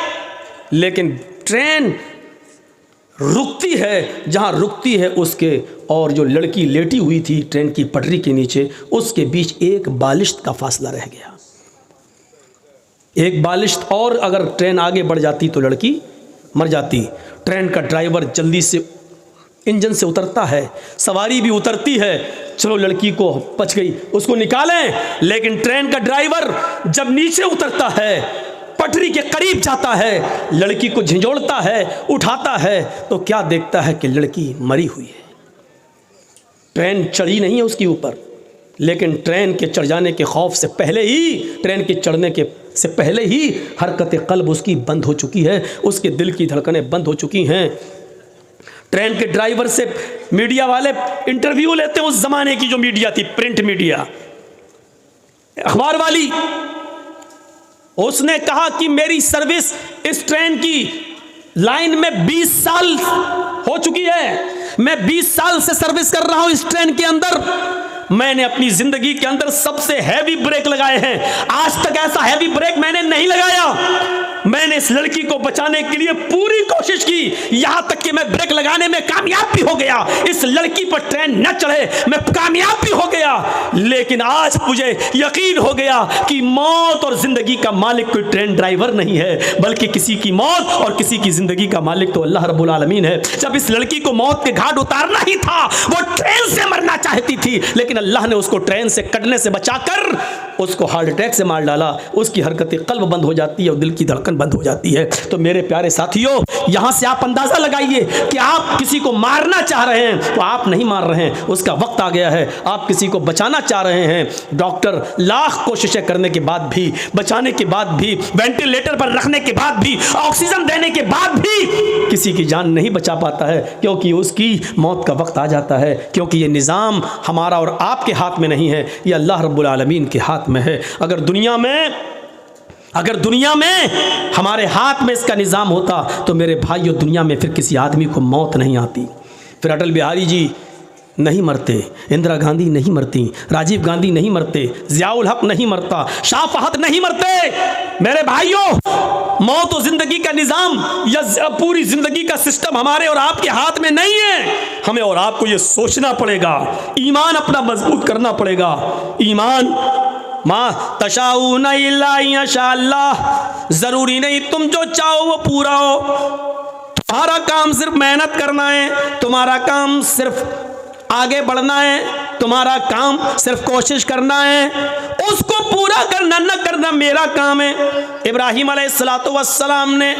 लेकिन ट्रेन रुकती है जहां रुकती है उसके और जो लड़की लेटी हुई थी ट्रेन की पटरी के नीचे, उसके बीच एक बालिश्त का फासला रह गया। एक बालिश्त और अगर ट्रेन आगे बढ़ जाती तो लड़की मर जाती। ट्रेन का ड्राइवर जल्दी से इंजन से उतरता है, सवारी भी उतरती है, चलो लड़की को बच गई, उसको निकालें। लेकिन ट्रेन का ड्राइवर जब नीचे उतरता है, पटरी के करीब जाता है, लड़की को झंझोड़ता है, उठाता है, तो क्या देखता है कि लड़की मरी हुई है। ट्रेन चढ़ी नहीं है उसके ऊपर, लेकिन ट्रेन के चढ़ जाने के खौफ से पहले ही, ट्रेन के चढ़ने के से पहले ही हरकत कल्ब उसकी बंद हो चुकी है, उसके दिल की धड़कनें बंद हो चुकी हैं। ट्रेन के ड्राइवर से मीडिया वाले इंटरव्यू लेते हैं, उस जमाने की जो मीडिया थी, प्रिंट मीडिया, अखबार वाली। उसने कहा कि मेरी सर्विस इस ट्रेन की लाइन में 20 साल हो चुकी है, मैं 20 साल से सर्विस कर रहा हूं इस ट्रेन के अंदर। मैंने अपनी जिंदगी के अंदर सबसे हैवी ब्रेक लगाए हैं, आज तक ऐसा हैवी ब्रेक मैंने नहीं लगाया। मैंने इस लड़की को बचाने के लिए पूरी कोशिश की, यहां तक कि मैं ब्रेक लगाने में कामयाब भी हो गया। इस लड़की पर ट्रेन न चढ़े, मैं कामयाब भी हो गया। लेकिन आज मुझे यकीन हो गया कि मौत और जिंदगी का मालिक कोई ट्रेन ड्राइवर नहीं है, बल्कि किसी की मौत और किसी की जिंदगी का मालिक तो अल्लाह रब्बुल आलमीन है। जब इस लड़की को मौत के घाट उतारना ही था, वो ट्रेन से मरना चाहती थी, लेकिन अल्लाह ने उसको ट्रेन से कटने से बचाकर उसको हार्ट अटैक से मार डाला। उसकी हरकतें कल्ब बंद हो जाती है और दिल की धड़कन बंद हो जाती है। तो मेरे प्यारे साथियों, यहां से आप अंदाजा लगाइए कि आप किसी को मारना चाह रहे हैं तो आप नहीं मार रहे हैं, उसका वक्त आ गया है। आप किसी को बचाना चाह रहे हैं, डॉक्टर लाख कोशिशें करने के बाद भी, बचाने के बाद भी, वेंटिलेटर पर रखने के बाद भी, ऑक्सीजन देने के बाद भी किसी की जान नहीं बचा पाता है, क्योंकि उसकी मौत का वक्त आ जाता है। क्योंकि ये निज़ाम हमारा और आपके हाथ में नहीं है, ये अल्लाह रब्बुल आलमीन के हाथ में है। अगर दुनिया में हमारे हाथ में इसका निज़ाम होता तो मेरे भाइयों, दुनिया में फिर किसी आदमी को मौत नहीं आती। फिर अटल बिहारी जी नहीं मरते, इंदिरा गांधी नहीं मरती, राजीव गांधी नहीं मरते, जियाउल हक नहीं मरता, शाह फहद नहीं मरते। मेरे भाइयों, मौत और जिंदगी का निज़ाम या पूरी जिंदगी का सिस्टम हमारे और आपके हाथ में नहीं है। हमें और आपको ये सोचना पड़ेगा, ईमान अपना मजबूत करना पड़ेगा। ईमान माँ तशाऊन इल्ला इंशाअल्लाह, जरूरी नहीं तुम जो चाहो वो पूरा हो। तुम्हारा काम सिर्फ मेहनत करना है, तुम्हारा काम सिर्फ आगे बढ़ना है, तुम्हारा काम सिर्फ कोशिश करना है, उसको पूरा करना न करना मेरा काम है। इब्राहिम अलैहिस्सलातु वस्सलाम ने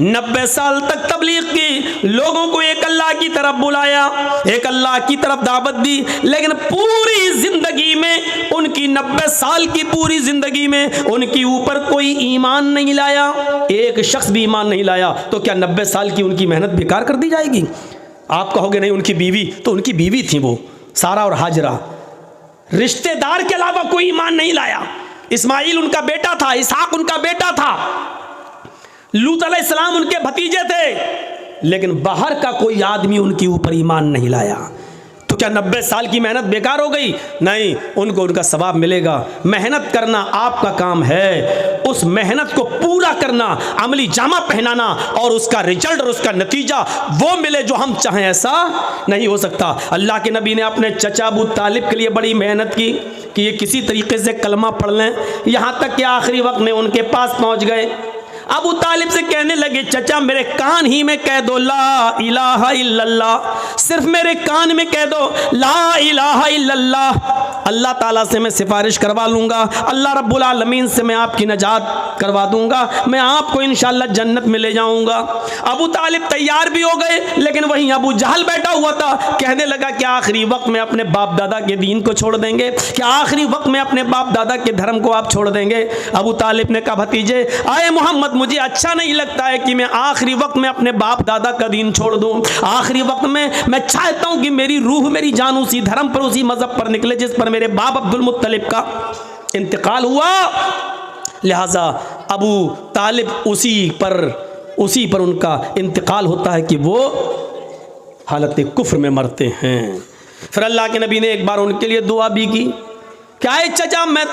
90 साल तक तबलीग की, लोगों को एक अल्लाह की तरफ बुलाया, एक अल्लाह की तरफ दावत दी, लेकिन पूरी जिंदगी में, उनकी 90 साल की पूरी जिंदगी में उनके ऊपर कोई ईमान नहीं लाया, एक शख्स भी ईमान नहीं लाया। तो क्या 90 साल की उनकी मेहनत बेकार कर दी जाएगी? आप कहोगे नहीं, उनकी बीवी, तो उनकी बीवी थी वो सारा और हाजरा, रिश्तेदार के अलावा कोई ईमान नहीं लाया। इस्माइल उनका बेटा था, इसहाक उनका बेटा था, लूत अलैहिस्सलाम उनके भतीजे थे, लेकिन बाहर का कोई आदमी उनके ऊपर ईमान नहीं लाया। तो क्या 90 साल की मेहनत बेकार हो गई? नहीं, उनको उनका सवाब मिलेगा। मेहनत करना आपका काम है, उस मेहनत को पूरा करना, अमली जामा पहनाना और उसका रिजल्ट और उसका नतीजा वो मिले जो हम चाहें, ऐसा नहीं हो सकता। अल्लाह के नबी ने अपने चचा अबू तालिब के लिए बड़ी मेहनत की कि ये किसी तरीके से कलमा पढ़ लें, यहाँ तक कि आखिरी वक्त में उनके पास पहुँच गए। अबू तालिब से कहने लगे, चचा मेरे कान ही में कह दो ला इलाहा इल्लल्लाह, सिर्फ मेरे कान में कह दो ला इलाहा इल्लल्लाह, अल्लाह ताला से मैं सिफारिश करवा लूँगा, अल्लाह रब्बुल आलमीन से मैं आपकी नजात करवा दूँगा, मैं आपको इंशाअल्लाह जन्नत में ले जाऊँगा। अबू तालिब तैयार भी हो गए, लेकिन वहीं अबू जहल बैठा हुआ था, कहने लगा कि आखिरी वक्त में अपने बाप दादा के दीन को छोड़ देंगे? क्या आखिरी वक्त में अपने बाप दादा के धर्म को आप छोड़ देंगे? अबू तालिब ने कहा, भतीजे आए मोहम्मद, मुझे अच्छा नहीं लगता है कि मैं आखिरी वक्त में अपने बाप दादा का दीन छोड़ दूं। आखिरी वक्त में मैं चाहता हूं कि मेरी रूह मेरी जान उसी धर्म पर, उसी मजहब पर निकले जिस पर मेरे बाप अब्दुल मुत्तलिब का इंतकाल हुआ। लिहाजा अबू तालिब उसी पर उनका इंतकाल होता है कि वो हालत कुफ्र में मरते हैं। फिर अल्लाह के नबी ने एक बार उनके लिए दुआ भी की, क्या है चचा, मैं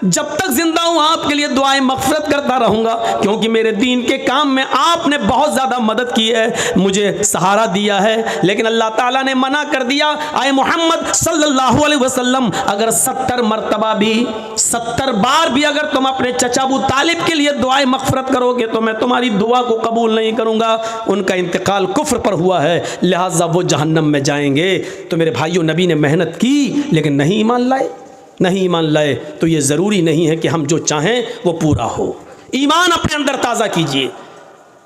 जब तक जिंदा हूं आपके लिए दुआएं मग़फ़िरत करता रहूंगा, क्योंकि मेरे दीन के काम में आपने बहुत ज़्यादा मदद की है, मुझे सहारा दिया है। लेकिन अल्लाह ताला ने मना कर दिया, आए मोहम्मद सल्लल्लाहु अलैहि वसल्लम, अगर 70 मरतबा भी 70 बार भी अगर तुम अपने चचा अबू तालिब के लिए दुआएं मग़फ़िरत करोगे तो मैं तुम्हारी दुआ को कबूल नहीं करूँगा। उनका इंतकाल कुफ्र पर हुआ है, लिहाजा वो जहन्नम में जाएंगे। तो मेरे भाइयों, नबी ने मेहनत की लेकिन नहीं ईमान लाए, नहीं ईमान लाए तो ये ज़रूरी नहीं है कि हम जो चाहें वो पूरा हो। ईमान अपने अंदर ताज़ा कीजिए।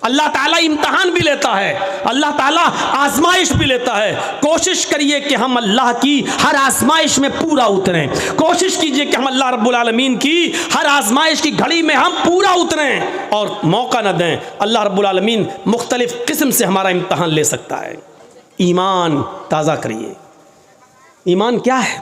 अल्लाह ताला इम्तहान भी लेता है, अल्लाह ताला आजमाइश भी लेता है। कोशिश करिए कि हम अल्लाह की हर आजमाइश में पूरा उतरें। कोशिश कीजिए कि हम अल्लाह रब्बुल आलमीन की हर आजमाइश की घड़ी में हम पूरा उतरें और मौका न दें। अल्लाह रब्बुल आलमीन मुख्तलिफ किस्म से हमारा इम्तहान ले सकता है। ईमान ताज़ा करिए। ईमान क्या है?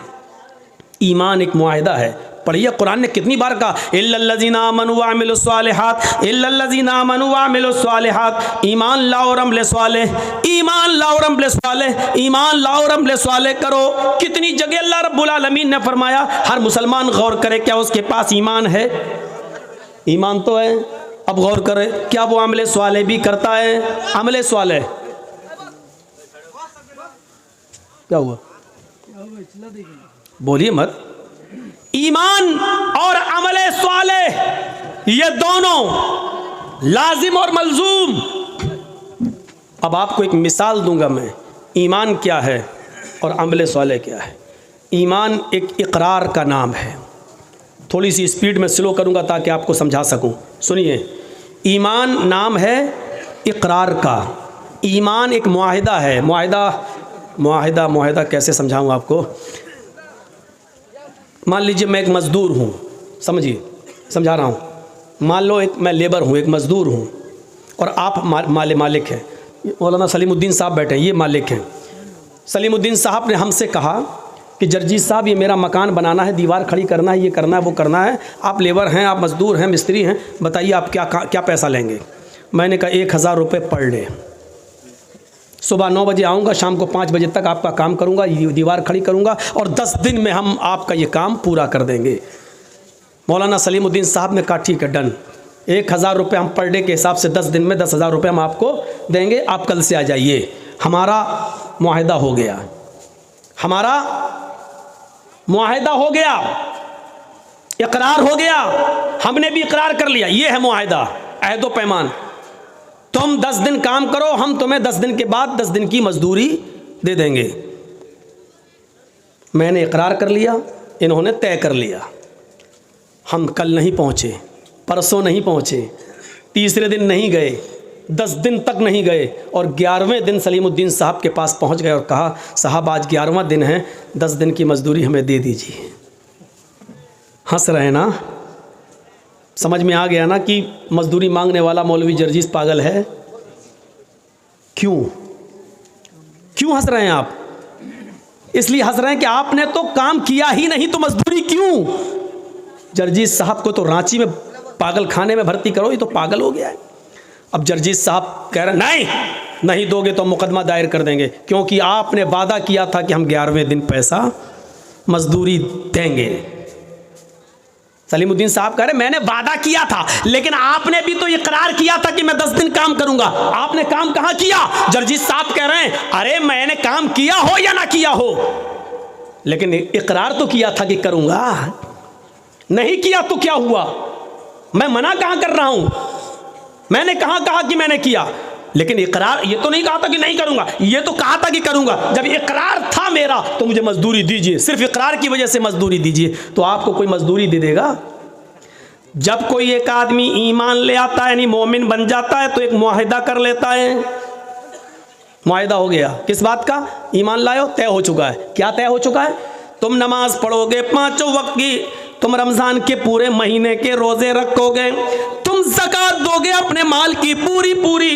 ईमान एक मुआहिदा है। पढ़िए, कुरान ने कितनी बार कहा, इल्लल्लज़ीना आमनू व अमिलुस सालिहात, इल्लल्लज़ीना आमनू व अमिलुस सालिहात, ईमान लाओ और अमल सालेह, ईमान लाओ और अमल सालेह, ईमान लाओ और अमल सालेह करो। कितनी जगह अल्लाह रब्बुल आलमीन ने फरमाया। हर मुसलमान गौर करे, क्या उसके पास ईमान है? ईमान तो है। अब गौर करे, क्या वो अमल सालेह भी करता है? अमल सालेह क्या हुआ? बोलिए मत। ईमान और अमल सालेह ये दोनों लाजिम और मलजूम। अब आपको एक मिसाल दूंगा मैं, ईमान क्या है और अमल सालेह क्या है। ईमान एक इकरार का नाम है। थोड़ी सी स्पीड में स्लो करूंगा ताकि आपको समझा सकूं। सुनिए, ईमान नाम है इकरार का। ईमान एक मुआहिदा है। मुआहिदा कैसे समझाऊं आपको? मान लीजिए मैं एक मज़दूर हूँ, समझिए, समझा रहा हूँ। मान लो मैं लेबर हूँ, एक मज़दूर हूँ और आप मालिक हैं। मौलाना सलीमुद्दीन साहब बैठे हैं, ये मालिक हैं। सलीमुद्दीन साहब ने हमसे कहा कि जर्जीत साहब, ये मेरा मकान बनाना है, दीवार खड़ी करना है, ये करना है, वो करना है। आप लेबर हैं, आप मज़दूर हैं, मिस्त्री हैं, बताइए आप क्या पैसा लेंगे? मैंने कहा 1000 रुपये पर डे। सुबह 9 बजे आऊँगा, शाम को 5 बजे तक आपका काम करूँगा, दीवार खड़ी करूँगा और 10 दिन में हम आपका ये काम पूरा कर देंगे। मौलाना सलीमुद्दीन साहब ने कहा ठीक है, डन। 1000 रुपये हम पर डे के हिसाब से 10 दिन में 10,000 रुपये हम आपको देंगे, आप कल से आ जाइए। हमारा मुआहिदा हो गया, हमारा मुआहिदा हो गया, इकरार हो गया। हमने भी इकरार कर लिया, ये है मुआहिदा, अहदो पैमान। तुम 10 दिन काम करो, हम तुम्हें 10 दिन के बाद 10 दिन की मजदूरी दे देंगे। मैंने इकरार कर लिया, इन्होंने तय कर लिया। हम कल नहीं पहुँचे, परसों नहीं पहुँचे, तीसरे दिन नहीं गए, 10 दिन तक नहीं गए और 11वें दिन सलीमुद्दीन साहब के पास पहुँच गए और कहा, साहब आज 11वां दिन है, 10 दिन की मजदूरी हमें दे दीजिए। हंस रहे ना? समझ में आ गया ना कि मजदूरी मांगने वाला मौलवी जर्जीस पागल है? क्यों हंस रहे हैं आप? इसलिए हंस रहे हैं कि आपने तो काम किया ही नहीं, तो मजदूरी क्यों? जर्जीस साहब को तो रांची में पागल खाने में भर्ती करो, ये तो पागल हो गया है। अब जर्जीस साहब कह रहे नहीं, नहीं दोगे तो मुकदमा दायर कर देंगे, क्योंकि आपने वादा किया था कि हम 11वें दिन पैसा मजदूरी देंगे। सलीमुद्दीन साहब कह रहे मैंने वादा किया था, लेकिन आपने भी तो इकरार किया था कि मैं 10 दिन काम करूंगा। आपने काम कहां किया? जर्जीस साहब कह रहे हैं अरे मैंने काम किया हो या ना किया हो, लेकिन इकरार तो किया था कि करूंगा। नहीं किया तो क्या हुआ? मैं मना कहां कर रहा हूं? मैंने कहां कहा कि मैंने किया, लेकिन इकरार ये तो नहीं कहा था कि नहीं करूंगा, ये तो कहा था कि करूंगा। जब इकरार था मेरा तो मुझे मजदूरी दीजिए, सिर्फ इकरार की वजह से मजदूरी दीजिए। तो आपको कोई मजदूरी दे देगा? जब कोई एक आदमी ईमान ले आता है, यानी मोमिन बन जाता है, तो एक मुआहिदा कर लेता है। मुआहिदा हो गया किस बात का? ईमान लाए हो, तय हो चुका है। क्या तय हो चुका है? तुम नमाज पढ़ोगे 5 वक्त की, तुम रमजान के पूरे महीने के रोजे रखोगे, तुम ज़कात दोगे अपने माल की पूरी पूरी,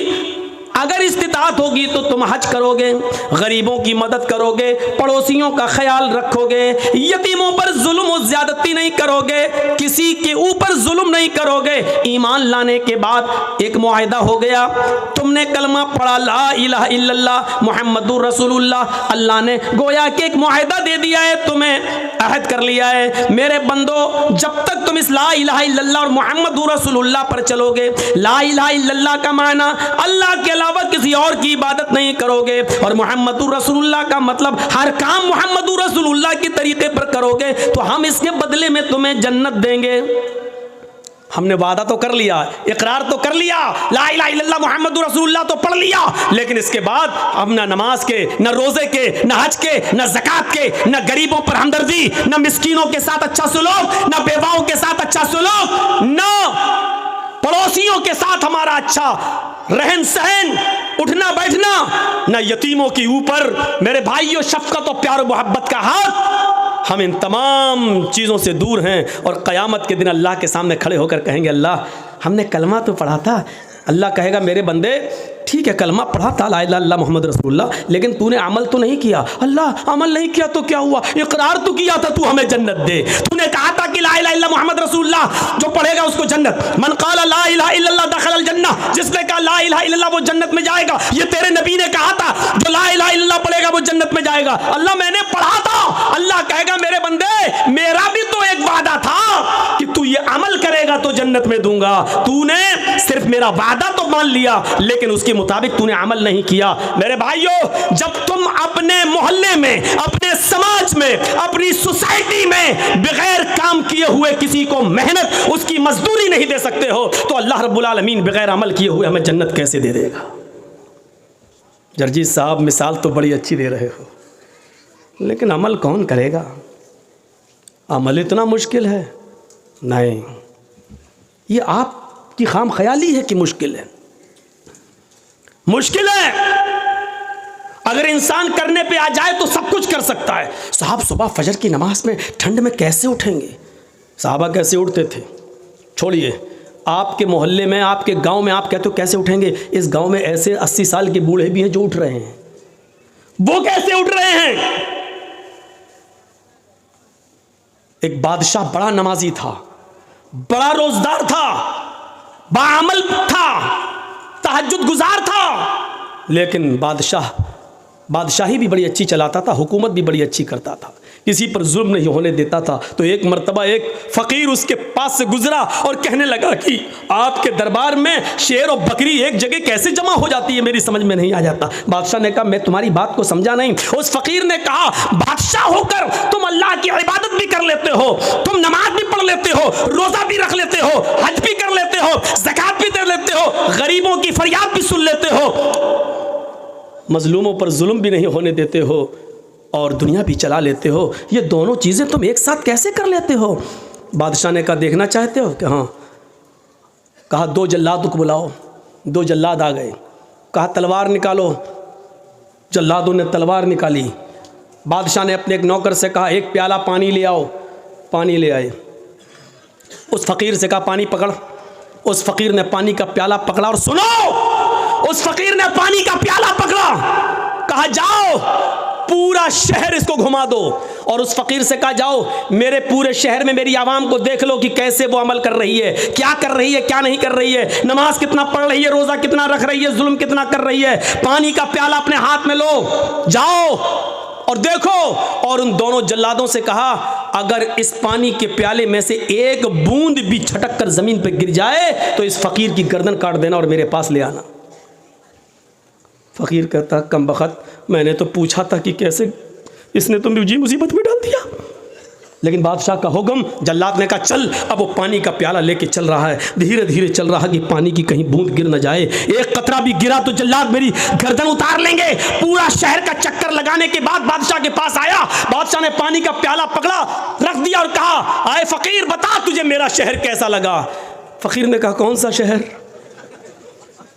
अगर इस्तिताअत होगी तो तुम हज करोगे, गरीबों की मदद करोगे, पड़ोसियों का ख्याल रखोगे, यतीमों पर जुल्म और ज्यादती नहीं करोगे, किसी के ऊपर जुल्म नहीं करोगे। ईमान लाने के बाद एक मुआहिदा हो गया। तुमने कलमा पढ़ा ला इलाहा इल्लल्लाह मुहम्मदुर रसूलुल्लाह, अल्लाह ने गोया के एक मुआहिदा दे दिया है, तुम्हें अहद कर लिया है मेरे बंदो, जब तक तुम इस ला इलाहा इल्लल्लाह और मुहम्मदुर रसूलुल्लाह पर चलोगे। ला इलाहा इल्लल्लाह का माना अल्लाह के अलावा किसी और की इबादत नहीं करोगे, और मुहम्मदुर रसूलुल्लाह का मतलब हर काम मुहम्मदुर रसूलुल्लाह के तरीके पर करोगे, तो हम इसके बदले में तुम्हें जन्नत देंगे। हमने वादा तो कर लिया, इकरार तो कर लिया, ला इलाहा इल्लल्लाह मुहम्मदुर रसूलुल्लाह तो पढ़ लिया, लेकिन इसके बाद हम ना नमाज के, न रोजे के, न हज के, न ज़कात के, न गरीबों पर हमदर्दी, न मिस्कीनों के साथ अच्छा सुलूक, न बेवाओं के साथ अच्छा सुलूक, न पड़ोसियों के साथ हमारा अच्छा रहन सहन, उठना बैठना, न यतीमों के ऊपर मेरे भाइयों शफकत और प्यार मोहब्बत का हाथ। हम इन तमाम चीज़ों से दूर हैं, और क़यामत के दिन अल्लाह के सामने खड़े होकर कहेंगे अल्लाह हमने कलमा तो पढ़ा था। अल्लाह कहेगा मेरे बंदे ठीक है कलमा पढ़ा था ला इलाहा इल्लल्लाह मुहम्मद रसूलुल्लाह, लेकिन तूने अमल तो नहीं किया। अल्लाह अमल नहीं किया तो क्या हुआ? इकरार तो किया था तू हमें जन्नत दे, तूने कहा था कि ला इलाहा इल्लल्लाह मुहम्मद रसूलुल्लाह जो पढ़ेगा उसको जन्नत, मन क़ाला ला इलाहा इल्लल्लाह दख़लल जन्नह, जिसने कहा ला इलाहा इल्लल्लाह वो जन्नत में जाएगा। ये तेरे नबी ने कहा था जो ला इलाहा इल्लल्लाह पढ़ेगा वो जन्नत में जाएगा। अल्लाह मैंने पढ़ा था। अल्लाह कहेगा मेरे बंदे मेरा भी तो एक वादा था कि तू ये अमल करेगा तो जन्नत में दूंगा, तूने सिर्फ मेरा वादा तो मान लिया, लेकिन उसके मुताबिक तूने अमल नहीं किया। मेरे भाइयों जब तुम अपने मोहल्ले में, अपने समाज में, अपनी सोसाइटी में बगैर काम किए हुए किसी को मेहनत उसकी मजदूरी नहीं दे सकते हो, तो अल्लाह रब्बुल आलमीन बगैर अमल किए हुए हमें जन्नत कैसे दे देगा? जर्जीस साहब मिसाल तो बड़ी अच्छी दे रहे हो, लेकिन अमल कौन करेगा? अमल इतना मुश्किल है? नहीं, ये आपकी खाम ख्याली है कि मुश्किल है। मुश्किल है। अगर इंसान करने पे आ जाए तो सब कुछ कर सकता है। साहब सुबह फजर की नमाज में ठंड में कैसे उठेंगे? साहबा कैसे उठते थे छोड़िए, आपके मोहल्ले में, आपके गांव में आप कहते हो कैसे उठेंगे? इस गांव में ऐसे 80 साल के बूढ़े भी हैं जो उठ रहे हैं, वो कैसे उठ रहे हैं? एक बादशाह बड़ा नमाजी था, बड़ा रोजदार था, बाअमल था, तहज्जुद गुजार था, लेकिन बादशाही भी बड़ी अच्छी चलाता था, हुकूमत भी बड़ी अच्छी करता था, किसी पर जुल्म नहीं होने देता था। तो एक मर्तबा एक फ़कीर उसके पास से गुजरा और कहने लगा कि आपके दरबार में शेर और बकरी एक जगह कैसे जमा हो जाती है, मेरी समझ में नहीं आ जाता। बादशाह ने कहा मैं तुम्हारी बात को समझा नहीं। उस फ़कीर ने कहा बादशाह होकर तुम अल्लाह की इबादत भी कर लेते हो, तुम नमाज भी पढ़ लेते हो, रोज़ा भी रख लेते हो, हज भी कर लेते हो, ज़कात भी दे लेते हो, गरीबों की फरियाद भी सुन लेते हो, मजलूमों पर जुल्म भी नहीं होने देते हो, और दुनिया भी चला लेते हो, ये दोनों चीज़ें तुम एक साथ कैसे कर लेते हो? बादशाह ने कहा देखना चाहते हो कि हाँ। कहा 2 जल्लादों को बुलाओ। 2 जल्लाद आ गए। कहा तलवार निकालो। जल्लादों ने तलवार निकाली। बादशाह ने अपने एक नौकर से कहा 1 प्याला पानी ले आओ। पानी ले आए। उस फ़कीर से कहा पानी पकड़। उस फ़कीर ने पानी का प्याला पकड़ा, और सुनो, उस फ़कीर ने पानी का प्याला पकड़ा, कहा जाओ पूरा शहर इसको घुमा दो। और उस फकीर से कहा जाओ मेरे पूरे शहर में मेरी आवाम को देख लो कि कैसे वो अमल कर रही है, क्या कर रही है, क्या नहीं कर रही है, नमाज कितना पढ़ रही है, रोजा कितना रख रही है, जुल्म कितना कर रही है। पानी का प्याला अपने हाथ में लो, जाओ और देखो। और उन दोनों जल्लादों से कहा अगर इस पानी के प्याले में से एक बूंद भी छटक कर जमीन पर गिर जाए तो इस फकीर की गर्दन काट देना और मेरे पास ले आना। फकीर कहता कम बखत, मैंने तो पूछा था कि कैसे, इसने तो मुझे मुसीबत में डाल दिया। लेकिन बादशाह का हुक्म, जल्लाद ने कहा चल। अब वो पानी का प्याला लेके चल रहा है, धीरे धीरे चल रहा है कि पानी की कहीं बूंद गिर न जाए। एक कतरा भी गिरा तो जल्लाद मेरी गर्दन उतार लेंगे। पूरा शहर का चक्कर लगाने के बाद बादशाह के पास आया। बादशाह ने पानी का प्याला पकड़ा, रख दिया और कहा आए फकीर बता तुझे मेरा शहर कैसा लगा। फकीर ने कहा कौन सा शहर,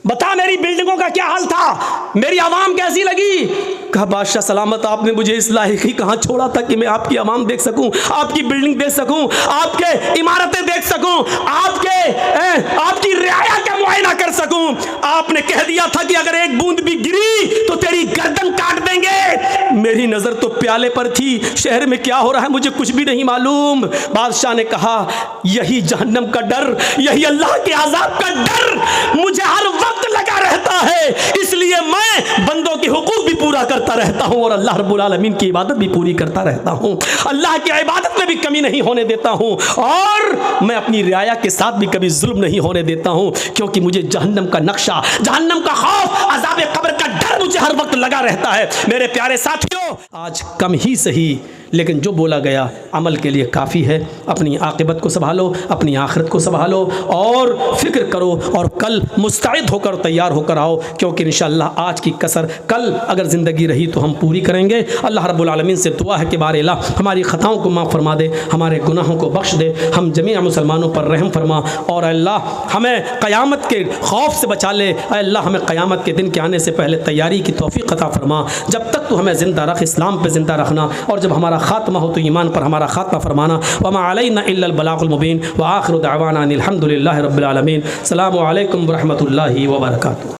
बता मेरी बिल्डिंगों का क्या हाल था, मेरी आवाम कैसी लगी। कहा बादशाह सलामत, आपने मुझे इस लायक ही कहाँ छोड़ा था कि मैं आपकी आवाम देख सकूं, आपकी बिल्डिंग देख सकूं, आपके इमारतें देख सकूं, आपकी रियाया का मुआयना कर सकूं। आपने कह दिया था कि अगर एक बूंद भी गिरी तो तेरी गर्दन काट देंगे। मेरी नजर तो प्याले पर थी, शहर में क्या हो रहा है मुझे कुछ भी नहीं मालूम। बादशाह ने कहा यही जहन्नम का डर, यही अल्लाह के अज़ाब का डर मुझे हर वक्त लगा रहता है, इसलिए मैं बंदों के हुकूक भी पूरा करता रहता हूं और अल्लाह रब्बुल आलमीन की इबादत भी पूरी करता रहता हूं। अल्लाह की इबादत में भी कमी नहीं होने देता हूं और मैं अपनी रियाया के साथ भी कभी जुल्म नहीं होने देता हूं, क्योंकि मुझे जहन्नम का नक्शा, जहन्नम का खौफ, अज़ाब कब्र का डर मुझे हर वक्त लगा रहता है। मेरे प्यारे साथियों, आज कम ही सही लेकिन जो बोला गया अमल के लिए काफ़ी है। अपनी आक़िबत को संभालो, अपनी आखिरत को संभालो और फिक्र करो और कल मुस्तैद होकर तैयार होकर आओ, क्योंकि इंशाअल्लाह आज की कसर कल अगर ज़िंदगी रही तो हम पूरी करेंगे। अल्लाह रब्बुल आलमीन से दुआ है कि बार इला हमारी ख़ताओं को माफ़ फरमा दे, हमारे गुनाहों को बख्श दे, हम जमीन मुसलमानों पर रहम फरमा और अल्लाह हमें क़यामत के खौफ से बचा ले। अल्लाह हमें क़यामत के दिन के आने से पहले तैयारी की तौफ़ीक़ अता फरमा। जब तक तो हमें ज़िंदा रख, इस्लाम पर ज़िंदा रखना, और जब हमारा खात्मा हो तो ईमान पर हमारा खात्मा फरमाना। वमा अलैना इल्लल बलागुल मुबीन व आखिरु दअवाना अनिल हम्दुलिल्लाहि रब्बिल आलमीन। अस्सलामु अलैकुम व रहमतुल्लाहि व बरकातुहू।